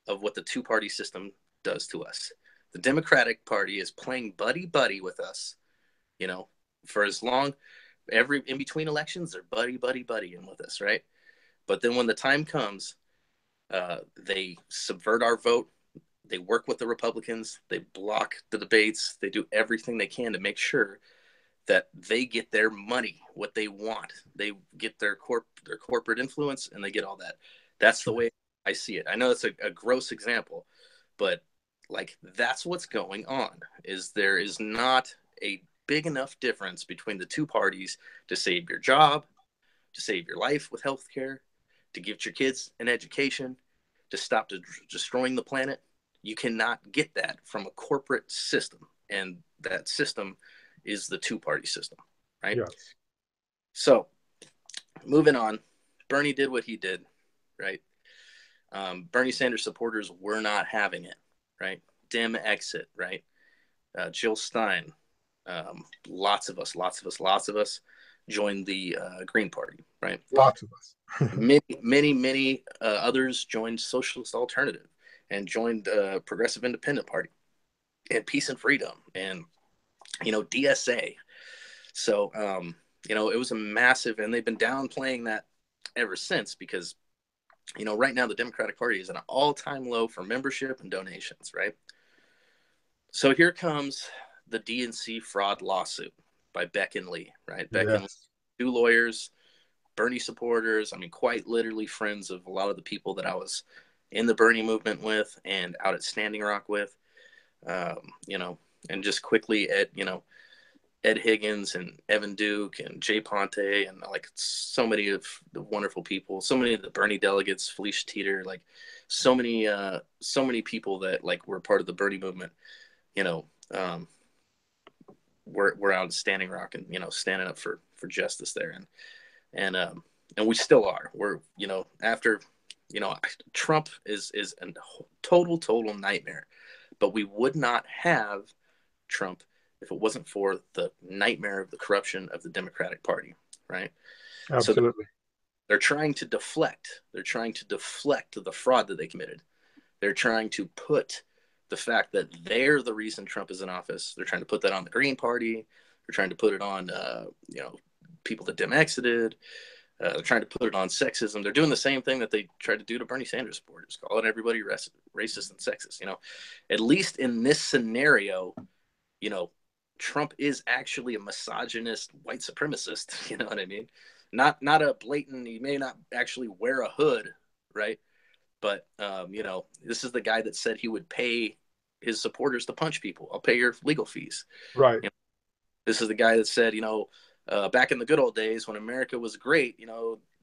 of what the two-party system does to us. The Democratic Party is playing buddy-buddy with us, for as long, in between elections, they're buddy-buddy-buddying with us, right? But then when the time comes, they subvert our vote. They work with the Republicans. They block the debates. They do everything they can to make sure that they get their money, what they want. They get their corporate influence, and they get all that. That's the way I see it. I know it's a gross example, but like that's what's going on. Is there is not a big enough difference between the two parties to save your job, to save your life with healthcare, to give your kids an education, to stop destroying the planet. You cannot get that from a corporate system, and that system is the two-party system, right? Yes. So, moving on, Bernie did what he did, right? Bernie Sanders supporters were not having it, right? Dem exit, right? Jill Stein, lots of us joined the Green Party, right? Lots of us. many others joined Socialist Alternative and joined Progressive Independent Party and Peace and Freedom and DSA. So it was a massive, and they've been downplaying that ever since because right now the Democratic Party is at an all-time low for membership and donations, right? So here comes the DNC fraud lawsuit by Beck and Lee, right? Beck and Lee, two lawyers, Bernie supporters, quite literally friends of a lot of the people that I was in the Bernie movement with and out at Standing Rock with, and just quickly Ed Higgins and Evan Duke and Jay Ponte and like so many of the wonderful people, so many of the Bernie delegates, Felicia Teeter, like so many people that like were part of the Bernie movement, we're out at Standing Rock and, standing up for justice there. And we still are. We're, after, Trump is a total nightmare, but we would not have Trump if it wasn't for the nightmare of the corruption of the Democratic Party, right? Absolutely. So they're trying to deflect. They're trying to deflect the fraud that they committed. They're trying to put the fact that they're the reason Trump is in office. They're trying to put that on the Green Party. They're trying to put it on, people that Dem exited. They're trying to put it on sexism. They're doing the same thing that they tried to do to Bernie Sanders supporters, calling everybody racist and sexist. At least in this scenario, Trump is actually a misogynist white supremacist. You know what I mean? Not a blatant, he may not actually wear a hood, right? But, this is the guy that said he would pay his supporters to punch people. I'll pay your legal fees. Right. This is the guy that said, back in the good old days when America was great,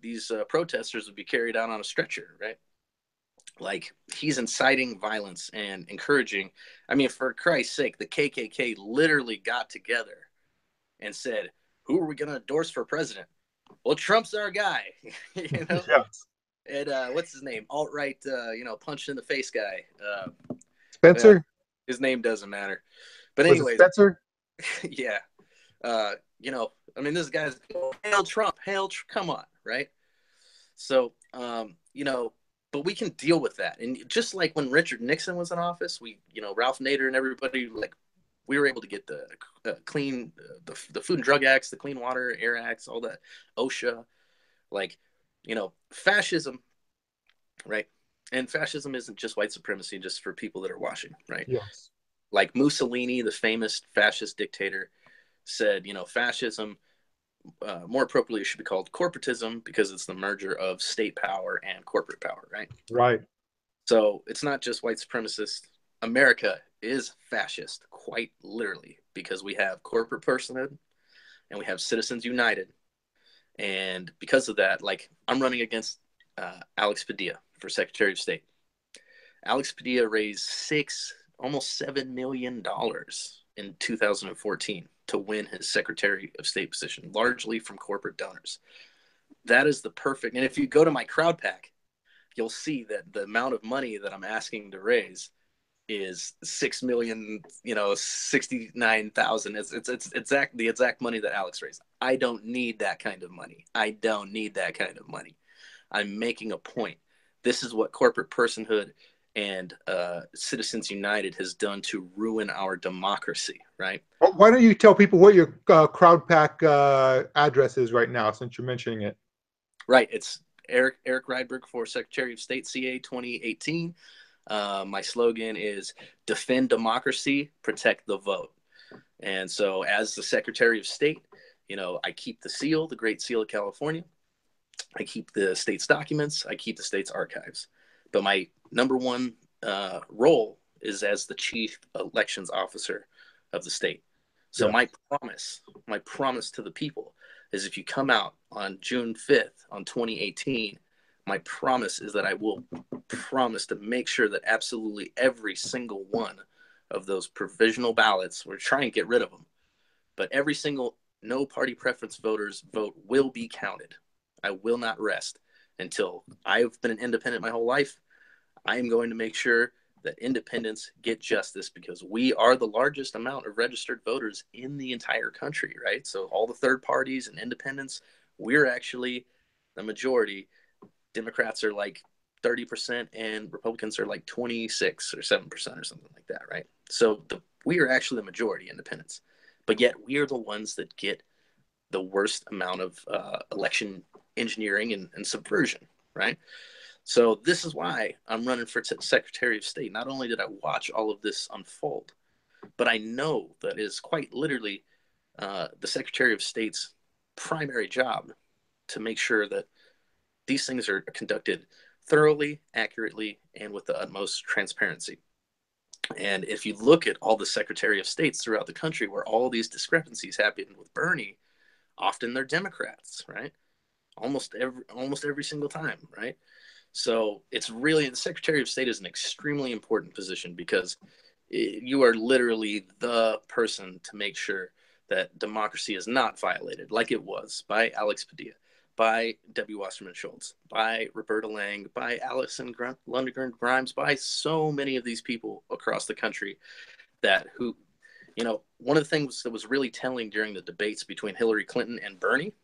these protesters would be carried out on a stretcher, right? Like, he's inciting violence and encouraging. For Christ's sake, the KKK literally got together and said, who are we going to endorse for president? Well, Trump's our guy, Yes. And what's his name? Alt-right, punched in the face guy. Spencer? His name doesn't matter. But Was anyways, it Spencer? yeah. This guy's, hail Trump, come on, right? So, but we can deal with that. And just like when Richard Nixon was in office, we, Ralph Nader and everybody, like, we were able to get the clean, the Food and Drug Acts, the Clean Water Air Acts, all that, OSHA, like, fascism, right? And fascism isn't just white supremacy, just for people that are watching, right? Yes. Like Mussolini, the famous fascist dictator, said, fascism more appropriately, it should be called corporatism because it's the merger of state power and corporate power, right? Right. So it's not just white supremacist. America is fascist, quite literally, because we have corporate personhood and we have Citizens United. And because of that, like, I'm running against Alex Padilla for Secretary of State. Alex Padilla raised almost $7 million in 2014 to win his Secretary of State position, largely from corporate donors. That is the perfect. And if you go to my crowd pack, you'll see that the amount of money that I'm asking to raise is 6 million, 69,000. It's the exact money that Alex raised. I don't need that kind of money. I'm making a point. This is what corporate personhood and Citizens United has done to ruin our democracy, right? Why don't you tell people what your crowd pack address is right now, since you're mentioning it? Right. It's Erik Rydberg for Secretary of State, CA 2018. My slogan is defend democracy, protect the vote. And so as the Secretary of State, I keep the seal, the Great Seal of California. I keep the state's documents. I keep the state's archives. But my number one role is as the chief elections officer of the state. So Yeah. my promise to the people is if you come out on June 5th on 2018, my promise is that I will promise to make sure that absolutely every single one of those provisional ballots, we're trying to get rid of them, but every single no party preference voters vote will be counted. I will not rest until I've been an independent my whole life. I am going to make sure that independents get justice because we are the largest amount of registered voters in the entire country, right? So all the third parties and independents, we're actually the majority. Democrats are like 30% and Republicans are like 26 or 7% or something like that, right? So we are actually the majority independents, but yet we are the ones that get the worst amount of election engineering and subversion, right? So this is why I'm running for Secretary of State. Not only did I watch all of this unfold, but I know that it is quite literally the Secretary of State's primary job to make sure that these things are conducted thoroughly, accurately, and with the utmost transparency. And if you look at all the Secretary of States throughout the country where all these discrepancies happen with Bernie, often they're Democrats, right? Almost every single time, right? So it's really, the Secretary of State is an extremely important position because you are literally the person to make sure that democracy is not violated like it was by Alex Padilla, by Debbie Wasserman Schultz, by Roberta Lang, by Allison Lundgren Grimes, by so many of these people across the country one of the things that was really telling during the debates between Hillary Clinton and Bernie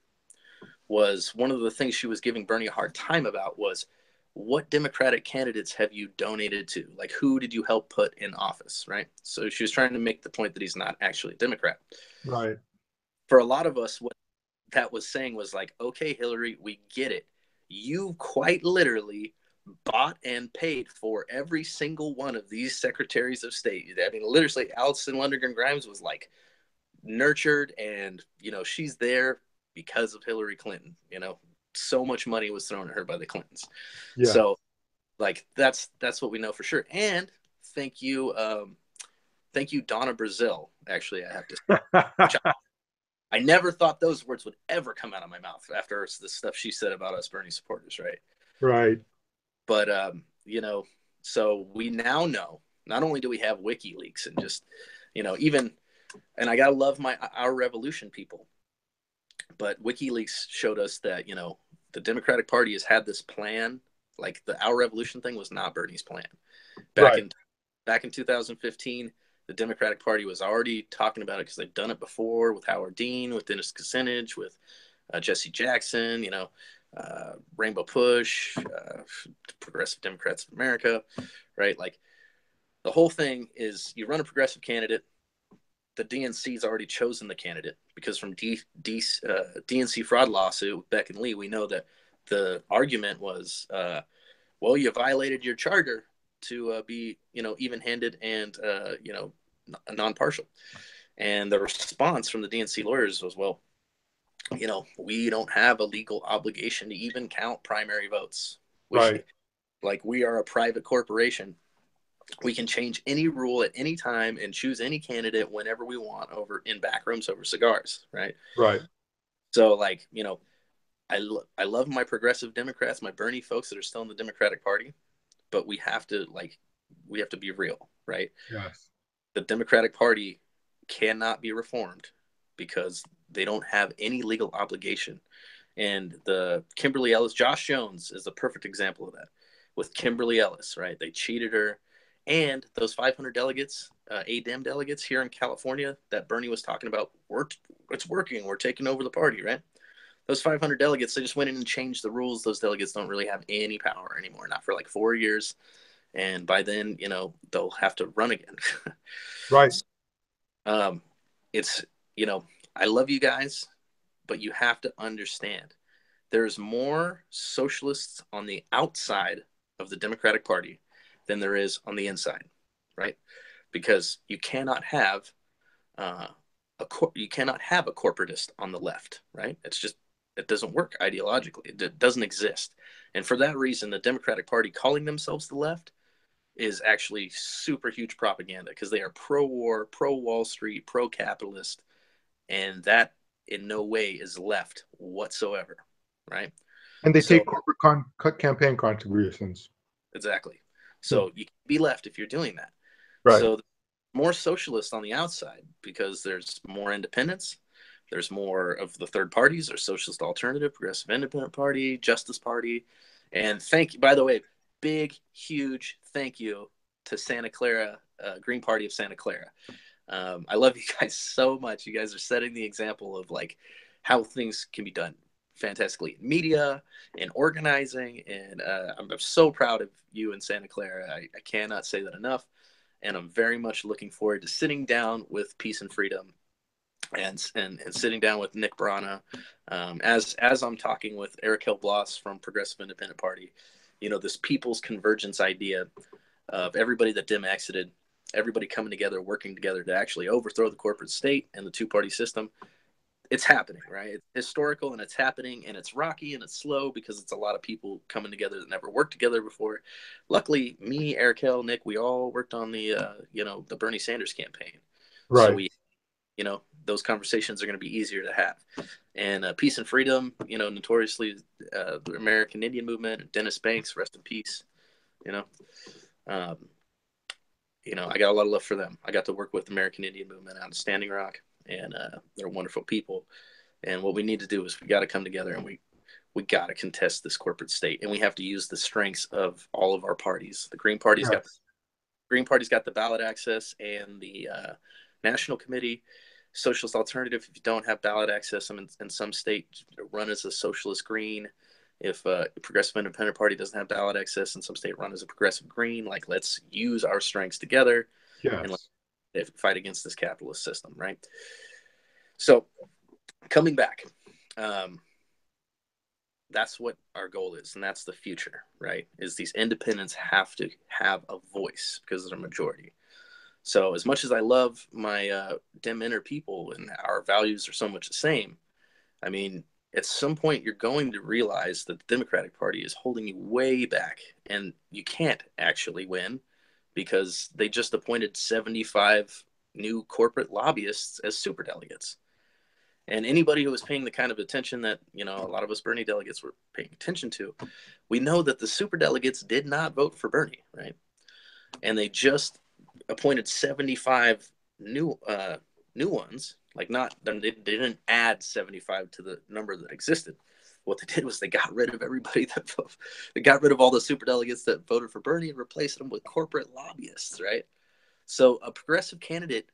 was one of the things she was giving Bernie a hard time about was what Democratic candidates have you donated to? Like, who did you help put in office, right? So she was trying to make the point that he's not actually a Democrat. Right. For a lot of us, what that was saying was like, okay, Hillary, we get it. You quite literally bought and paid for every single one of these secretaries of state. I mean, literally, Allison Lundgren Grimes was like nurtured, and she's there because of Hillary Clinton. So much money was thrown at her by the Clintons. Yeah. So, like, that's what we know for sure. And thank you, Donna Brazile. Actually, I have to. I never thought those words would ever come out of my mouth after the stuff she said about us Bernie supporters, right? Right. But so we now know. Not only do we have WikiLeaks and just, even, and I gotta love our revolution people, but WikiLeaks showed us that the Democratic Party has had this plan. Like our revolution thing was not Bernie's plan. Back in 2015, the Democratic Party was already talking about it because they've done it before with Howard Dean, with Dennis Kucinich, with Jesse Jackson, Rainbow Push, Progressive Democrats of America, right? Like the whole thing is you run a progressive candidate. The DNC's already chosen the candidate because from DNC fraud lawsuit with Beck and Lee, we know that the argument was, well, you violated your charter to be, even-handed and, non-partial. And the response from the DNC lawyers was, well, we don't have a legal obligation to even count primary votes. Right. We are a private corporation. We can change any rule at any time and choose any candidate whenever we want over in back rooms over cigars, right? Right. So, I love my progressive Democrats, my Bernie folks that are still in the Democratic Party, but we have to be real, right? Yes. The Democratic Party cannot be reformed because they don't have any legal obligation. And the Kimberly Ellis, Josh Jones is a perfect example of that with Kimberly Ellis, right? They cheated her. And those 500 delegates, ADEM delegates here in California that Bernie was talking about, it's working. We're taking over the party, right? Those 500 delegates, they just went in and changed the rules. Those delegates don't really have any power anymore, not for like 4 years. And by then, they'll have to run again. Right. It's, I love you guys, but you have to understand there's more socialists on the outside of the Democratic Party than there is on the inside, right? Because you cannot have a corporatist on the left, right? It doesn't work ideologically. It doesn't exist. And for that reason, the Democratic Party calling themselves the left is actually super huge propaganda because they are pro-war, pro-Wall Street, pro-capitalist, and that in no way is left whatsoever, right? And they So take corporate campaign contributions. exactly. So you can be left if you're doing that. Right. So more socialists on the outside because there's more independence. There's more of the third parties. There's Socialist Alternative, Progressive Independent Party, Justice Party. And thank you, by the way, big, huge thank you to Santa Clara, Green Party of Santa Clara. I love you guys so much. You guys are setting the example of how things can be done fantastically in media and organizing. And I'm so proud of you in Santa Clara. I cannot say that enough. And I'm very much looking forward to sitting down with Peace and Freedom and sitting down with Nick Brana, as I'm talking with Eric Hill-Bloss from Progressive Independent Party. This people's convergence idea of everybody that Dim exited, everybody coming together, working together to actually overthrow the corporate state and the two-party system. It's happening, right? It's historical and it's happening, and it's rocky and it's slow because it's a lot of people coming together that never worked together before. Luckily, me, Eric Hill, Nick, we all worked on the Bernie Sanders campaign. So Right. those conversations are going to be easier to have. And Peace and Freedom, notoriously the American Indian movement, Dennis Banks, rest in peace. I got a lot of love for them. I got to work with the American Indian movement out of Standing Rock, and they're wonderful people. And what we need to do is we got to come together and we got to contest this corporate state, and we have to use the strengths of all of our parties. The Green Party's got the ballot access and the National Committee. Socialist Alternative, if you don't have ballot access in some state, run as a socialist green. If Progressive Independent Party doesn't have ballot access in some state, run as a progressive green. Let's use our strengths together and Yes. let's fight against this capitalist system, right? So coming back, that's what our goal is, and that's the future, right? Is these independents have to have a voice because they're a majority. So as much as I love my dim inner people and our values are so much the same, I mean, at some point you're going to realize that the Democratic Party is holding you way back, and you can't actually win because they just appointed 75 new corporate lobbyists as superdelegates. And anybody who was paying the kind of attention that, a lot of us Bernie delegates were paying attention to, we know that the superdelegates did not vote for Bernie, right? And they just appointed 75 new ones. They didn't add 75 to the number that existed. What they did was they got rid of everybody they got rid of all the superdelegates that voted for Bernie and replaced them with corporate lobbyists, right? So a progressive candidate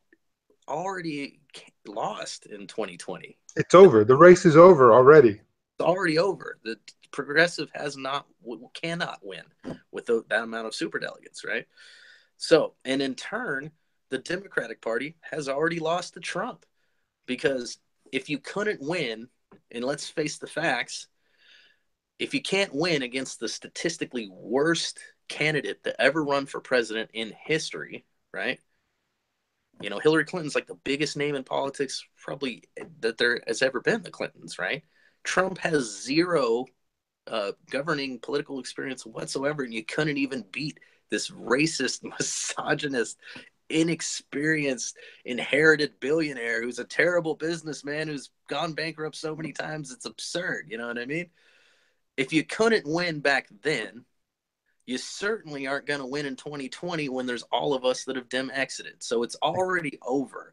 already lost in 2020. It's over. The race is over already. It's already over. The progressive cannot win with that amount of superdelegates, right? So, and in turn, the Democratic Party has already lost to Trump because if you couldn't win, and let's face the facts, if you can't win against the statistically worst candidate to ever run for president in history, right? You know, Hillary Clinton's like the biggest name in politics probably that there has ever been, the Clintons, right? Trump has zero governing political experience whatsoever, and you couldn't even beat this racist, misogynist, inexperienced, inherited billionaire who's a terrible businessman who's gone bankrupt so many times it's absurd. You know what I mean? If you couldn't win back then, you certainly aren't going to win in 2020 when there's all of us that have Dem exited. So it's already over.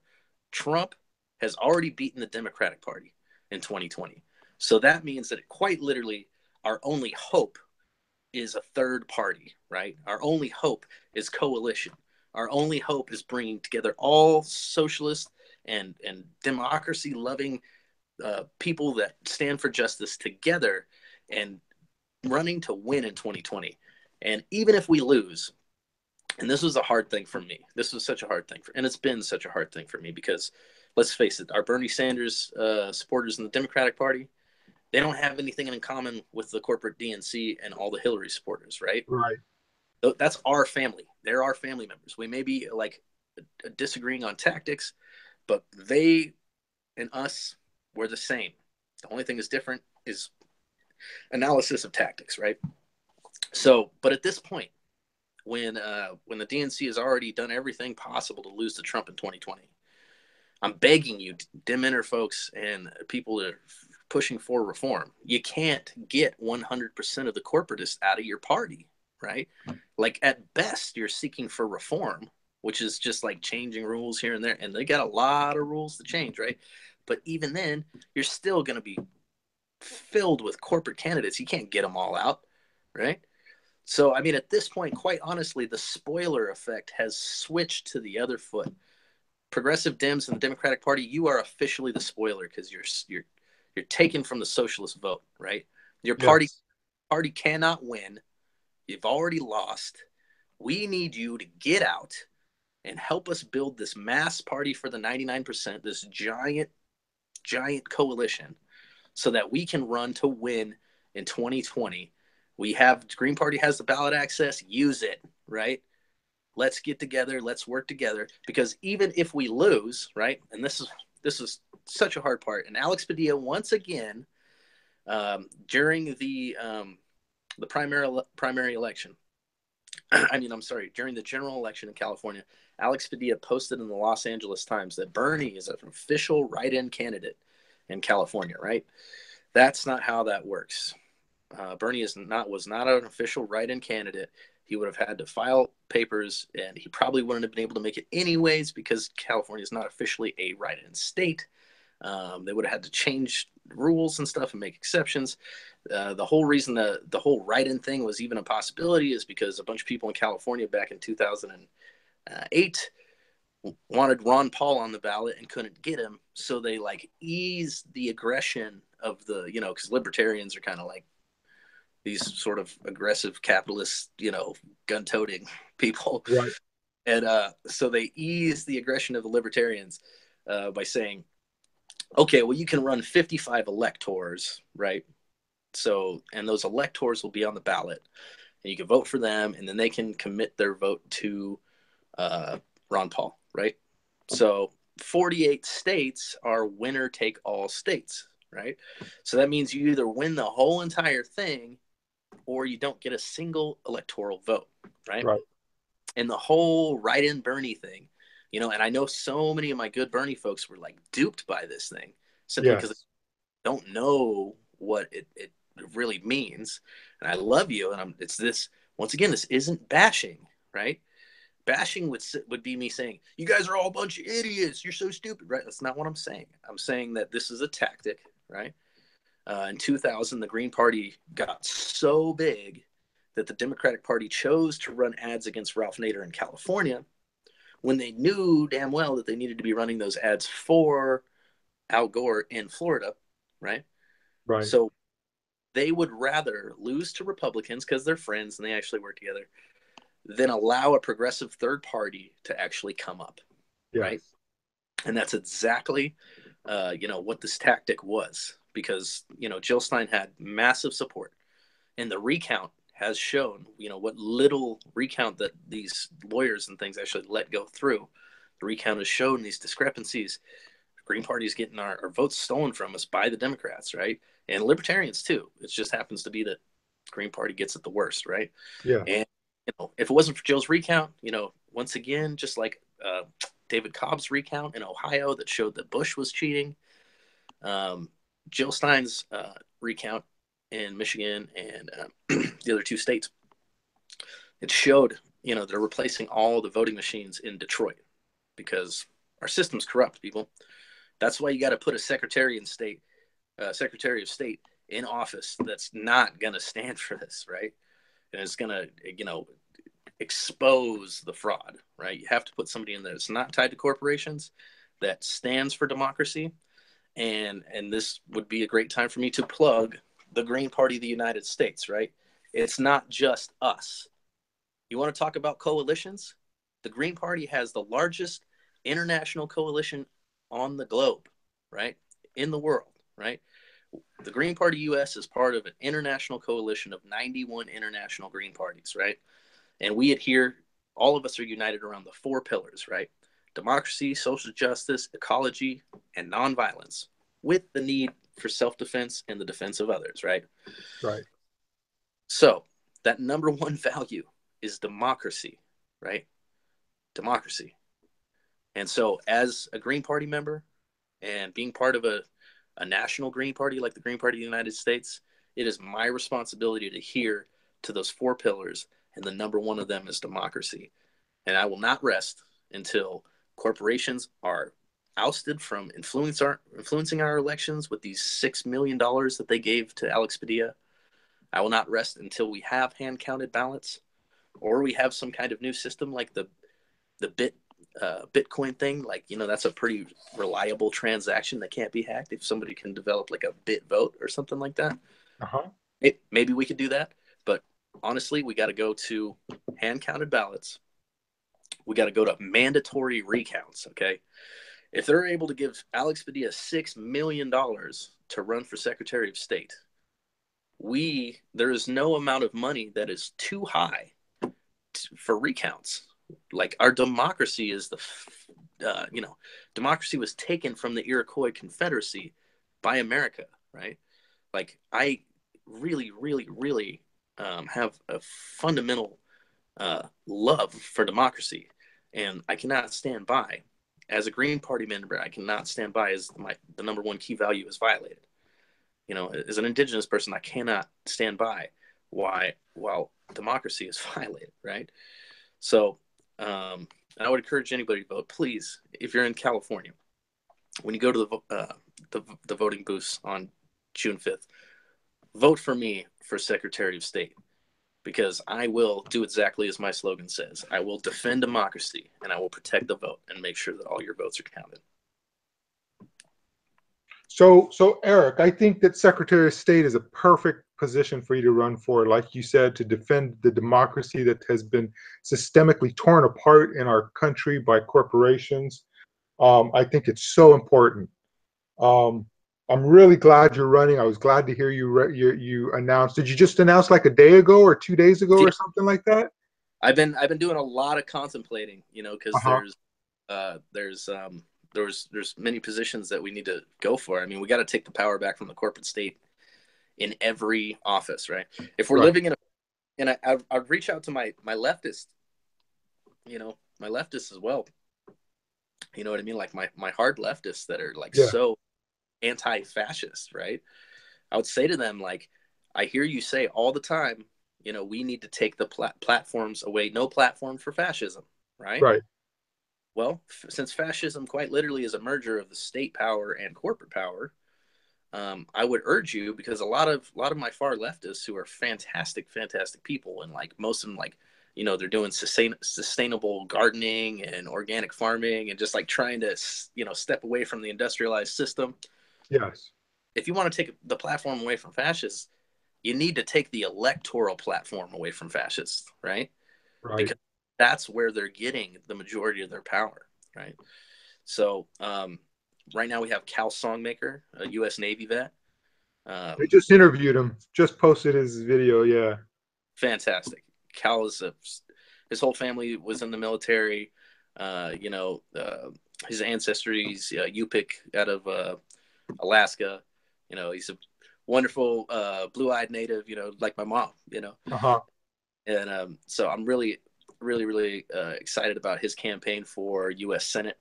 Trump has already beaten the Democratic Party in 2020. So that means that quite literally our only hope is a third party, right? Our only hope is coalition. Our only hope is bringing together all socialist and democracy loving people that stand for justice together and running to win in 2020. And even if we lose, and this was a hard thing for me, this was such a hard thing and it's been such a hard thing for me because let's face it, our Bernie Sanders supporters in the Democratic Party, they don't have anything in common with the corporate DNC and all the Hillary supporters, right? Right. That's our family. They're our family members. We may be like disagreeing on tactics, but they and us, we're the same. The only thing that's different is analysis of tactics, right? So, but at this point, when the DNC has already done everything possible to lose to Trump in 2020, I'm begging you, Deminter folks and people that are pushing for reform, you can't get 100% of the corporatists out of your party, right? Like at best, you're seeking for reform, which is just like changing rules here and there, and they got a lot of rules to change, right? But even then, you're still going to be filled with corporate candidates. You can't get them all out, right? So, I mean, at this point, quite honestly, the spoiler effect has switched to the other foot. Progressive Dems and the Democratic Party, you are officially the spoiler because you're taken from the socialist vote, right? Your party Yes. party cannot win. You've already lost. We need you to get out and help us build this mass party for the 99%, this giant coalition, so that we can run to win in 2020. We have Green Party has the ballot access. Use it, right? Let's get together. Let's work together because even if we lose, right? And this is such a hard part. And Alex Padilla once again during the primary election. During the general election in California, Alex Padilla posted in the Los Angeles Times that Bernie is an official write-in candidate in California, right? That's not how that works. Bernie was not an official write-in candidate. He would have had to file papers, and he probably wouldn't have been able to make it anyways because California is not officially a write-in state. They would have had to change rules and stuff and make exceptions. The whole reason the whole write-in thing was even a possibility is because a bunch of people in California back in 2008 wanted Ron Paul on the ballot and couldn't get him. So they like eased the aggression of the, because libertarians are kind of like these sort of aggressive capitalist, gun-toting people. Right. And so they eased the aggression of the libertarians by saying, okay, well, you can run 55 electors, right? So, and those electors will be on the ballot, and you can vote for them, and then they can commit their vote to Ron Paul, right? So 48 states are winner-take-all states, right? So that means you either win the whole entire thing or you don't get a single electoral vote, right? Right. And the whole write-in Bernie thing, and I know so many of my good Bernie folks were like duped by this thing simply because Yes. they don't know what it really means. And I love you. And it's this, once again, this isn't bashing, right? Bashing would be me saying, you guys are all a bunch of idiots. You're so stupid, right? That's not what I'm saying. I'm saying that this is a tactic, right? In 2000, the Green Party got so big that the Democratic Party chose to run ads against Ralph Nader in California when they knew damn well that they needed to be running those ads for Al Gore in Florida, right? Right. So they would rather lose to Republicans because they're friends and they actually work together than allow a progressive third party to actually come up, Yes. right? And that's exactly, what this tactic was because, Jill Stein had massive support and the recount has shown, what little recount that these lawyers and things actually let go through The recount has shown these discrepancies. The Green Party is getting our votes stolen from us by the Democrats, right? And Libertarians too. It just happens to be that the Green Party gets it the worst, right? Yeah. And if it wasn't for Joe's recount, once again, just like David Cobb's recount in Ohio that showed that Bush was cheating, Jill Stein's recount in Michigan and the other two states, it showed, they're replacing all the voting machines in Detroit because our system's corrupt, people. That's why you got to put a Secretary of State in office that's not going to stand for this, right? And it's going to, expose the fraud, right? You have to put somebody in there that's not tied to corporations, that stands for democracy. And this would be a great time for me to plug the Green Party of the United States, right? It's not just us. You want to talk about coalitions? The Green Party has the largest international coalition on the globe, right? In the world, right? The Green Party US is part of an international coalition of 91 international Green Parties, right? And we adhere, all of us are united around the 4 pillars, right? Democracy, social justice, ecology, and nonviolence, with the need for self-defense and the defense of others, right? Right. So that number one value is democracy, right? Democracy. And so as a Green Party member and being part of a national Green Party like the Green Party of the United States, it is my responsibility to adhere to those 4 pillars, and the number one of them is democracy. And I will not rest until corporations are ousted from influencing our elections with these $6 million that they gave to Alex Padilla. I will not rest until we have hand-counted ballots, or we have some kind of new system like the Bitcoin thing. Like, that's a pretty reliable transaction that can't be hacked. If somebody can develop like a bit vote or something like that, maybe we could do that. But honestly, we got to go to hand-counted ballots. We got to go to mandatory recounts, okay? If they're able to give Alex Padilla $6 million to run for Secretary of State, there is no amount of money that is too high for recounts. Like, our democracy is democracy was taken from the Iroquois Confederacy by America, right? Like, I really, really, really have a fundamental love for democracy, and I cannot stand by, as a Green Party member, I cannot stand by as the number one key value is violated. As an indigenous person, I cannot stand by while democracy is violated, right? So I would encourage anybody to vote. Please, if you're in California, when you go to the voting booths on June 5th, vote for me for Secretary of State, because I will do exactly as my slogan says. I will defend democracy, and I will protect the vote and make sure that all your votes are counted. So Erik, I think that Secretary of State is a perfect position for you to run for, like you said, to defend the democracy that has been systemically torn apart in our country by corporations. I think it's so important. I'm really glad you're running. I was glad to hear you announced. Did you just announce like a day ago or 2 days ago or something like that? I've been doing a lot of contemplating, because there's many positions that we need to go for. I mean, we got to take the power back from the corporate state in every office, right? If we're living and I'd reach out to my leftist, my leftists as well. You know what I mean? Like my hard leftists that are like so anti-fascist, right? I would say to them, like, I hear you say all the time, we need to take the platforms away. No platform for fascism, right? Right. Well, since fascism quite literally is a merger of the state power and corporate power, I would urge you, because a lot of my far leftists, who are fantastic people, and like most of them, like, they're doing sustainable gardening and organic farming and just like trying to step away from the industrialized system. Yes. If you want to take the platform away from fascists, you need to take the electoral platform away from fascists, right? Right. Because that's where they're getting the majority of their power, right? So right now we have Cal Songmaker, a U.S. Navy vet. I just interviewed him. Just posted his video. Yeah. Fantastic. Cal his whole family was in the military. his ancestry, he's Yupik out of Alaska. He's a wonderful blue-eyed native, like my mom, Uh-huh. And so I'm really, really, really excited about his campaign for U.S. Senate.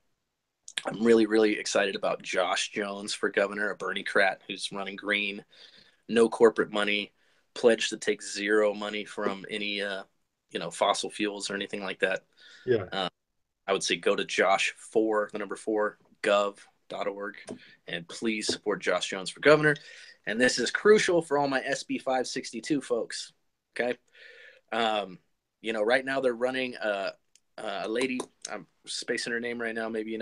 I'm really, really excited about Josh Jones for governor, a Bernie-crat who's running green, no corporate money, pledged to take zero money from any, fossil fuels or anything like that. Yeah. I would say go to the number 4, gov.org, and please support Josh Jones for governor. And this is crucial for all my SB 562 folks. Okay. Right now they're running a lady, I'm spacing her name right now, maybe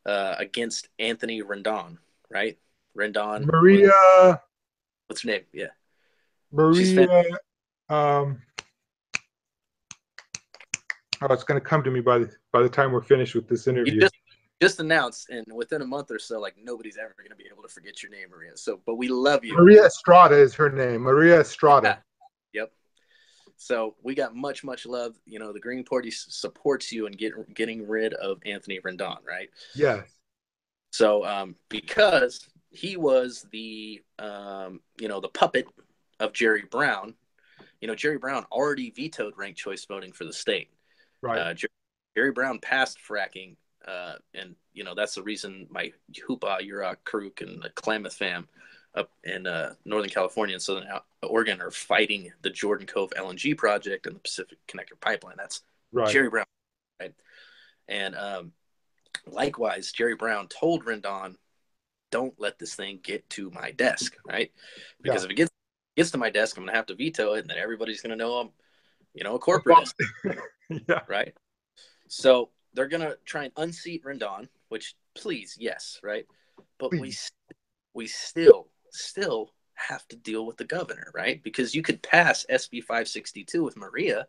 against Anthony Rendon, right? Rendon. Maria. What's her name? Yeah. Maria. Um, oh, it's going to come to me by the time we're finished with this interview. You just announced, and within a month or so, like nobody's ever going to be able to forget your name, Maria. So, but we love you. Maria Estrada is her name. Maria Estrada. Yeah. Yep. So we got much, much love. The Green Party supports you in getting rid of Anthony Rendon, right? Yes. So because he was the puppet of Jerry Brown, Jerry Brown already vetoed ranked choice voting for the state. Right. Jerry Brown passed fracking, and that's the reason my Hoopa, Yurok, Karuk, and the Klamath fam up in Northern California and Southern Oregon are fighting the Jordan Cove LNG project and the Pacific Connector pipeline. That's right. Jerry Brown, right? And likewise, Jerry Brown told Rendon, "Don't let this thing get to my desk," right? Because if it gets to my desk, I'm going to have to veto it, and then everybody's going to know I'm, a corporatist. Yeah. Right. So they're going to try and unseat Rendon, which please, yes, right? But please. we still have to deal with the governor, right? Because you could pass SB 562 with Maria,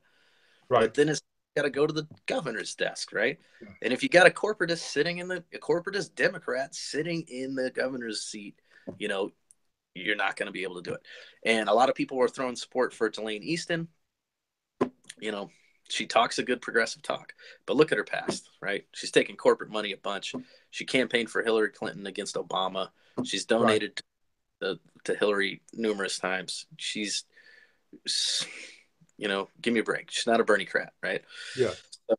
right, but then it's got to go to the governor's desk, right? Yeah. And if you got a corporatist Democrat sitting in the governor's seat, you're not going to be able to do it. And a lot of people are throwing support for Delane Easton. She talks a good progressive talk, but look at her past, right? She's taken corporate money a bunch. She campaigned for Hillary Clinton against Obama. She's donated to Hillary numerous times. She's, give me a break. She's not a Bernie-crat, right? Yeah. So,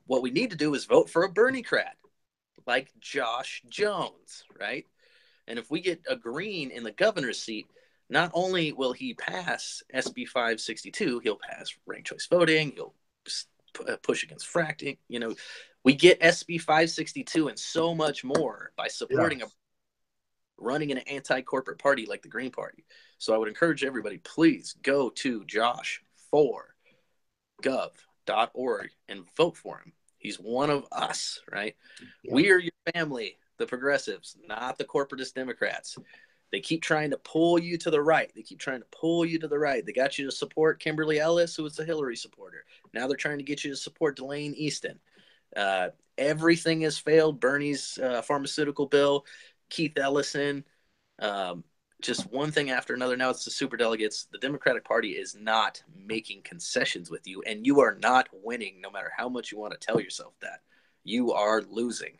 what we need to do is vote for a Bernie-crat, like Josh Jones, right? And if we get a Green in the governor's seat, not only will he pass SB 562, he'll pass ranked choice voting, he'll push against fracking. We get SB 562 and so much more by supporting running an anti-corporate party like the Green Party. So I would encourage everybody, please go to josh4gov.org and vote for him. He's one of us, right? Yeah. We are your family, the progressives, not the corporatist Democrats. They keep trying to pull you to the right. They got you to support Kimberly Ellis, who was a Hillary supporter. Now they're trying to get you to support Delane Easton. Everything has failed. Bernie's pharmaceutical bill, Keith Ellison, just one thing after another. Now it's the superdelegates. The Democratic Party is not making concessions with you, and you are not winning no matter how much you want to tell yourself that. You are losing.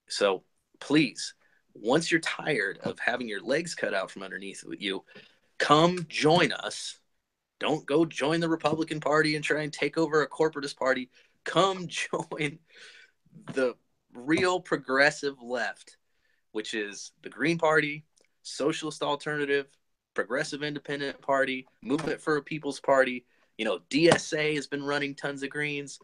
So please, once you're tired of having your legs cut out from underneath you, come join us. Don't go join the Republican Party and try and take over a corporatist party. Come join the real progressive left, which is the Green Party, Socialist Alternative, Progressive Independent Party, Movement for a People's Party. DSA has been running tons of Greens.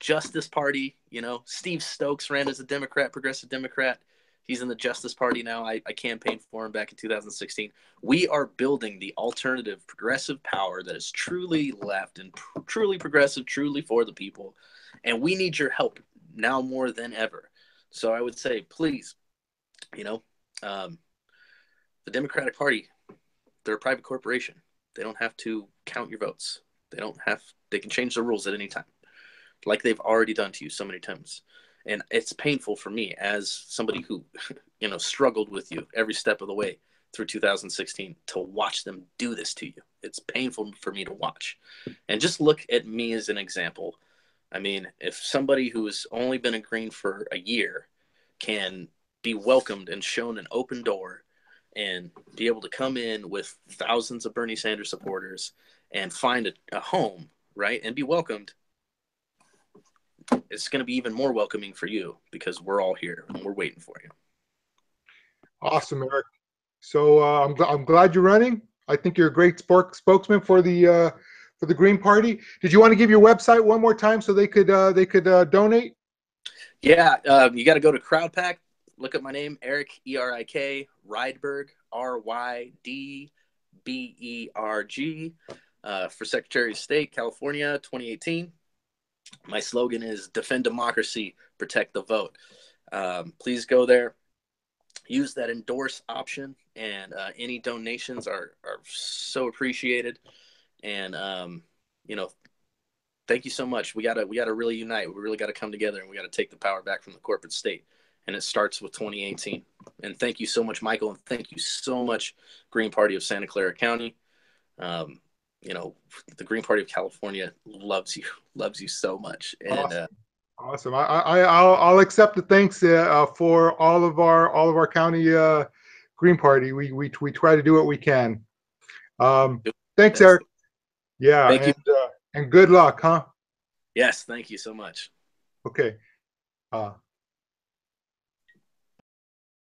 Justice Party, Steve Stokes ran as a Democrat, Progressive Democrat. He's in the Justice Party now. I campaigned for him back in 2016. We are building the alternative progressive power that is truly left and truly progressive, truly for the people. And we need your help now more than ever. So I would say, please, the Democratic Party, they're a private corporation. They don't have to count your votes. They can change the rules at any time, like they've already done to you so many times. And it's painful for me as somebody who, struggled with you every step of the way through 2016 to watch them do this to you. It's painful for me to watch. And just look at me as an example. I mean, if somebody who has only been a Green for a year can be welcomed and shown an open door and be able to come in with thousands of Bernie Sanders supporters and find a home, right, and be welcomed, it's going to be even more welcoming for you because we're all here and we're waiting for you. Awesome, Eric. So I'm glad you're running. I think you're a great spokesman for the Green Party. Did you want to give your website one more time so they could donate? Yeah, you got to go to CrowdPack. Look up my name, Erik, Erik Rydberg, Rydberg, for Secretary of State, California, 2018. My slogan is "Defend democracy, protect the vote." Please go there. Use that endorse option, and any donations are so appreciated. And you know, thank you so much. We gotta really unite. We really gotta come together, and we gotta take the power back from the corporate state. And it starts with 2018. And thank you so much, Michael, and thank you so much, Green Party of Santa Clara County. You know, the Green Party of California loves you so much. And awesome. I'll accept the thanks for all of our county Green Party. We try to do what we can. Thanks, Eric. Yeah, thank you. And good luck, huh? Yes, thank you so much. Okay.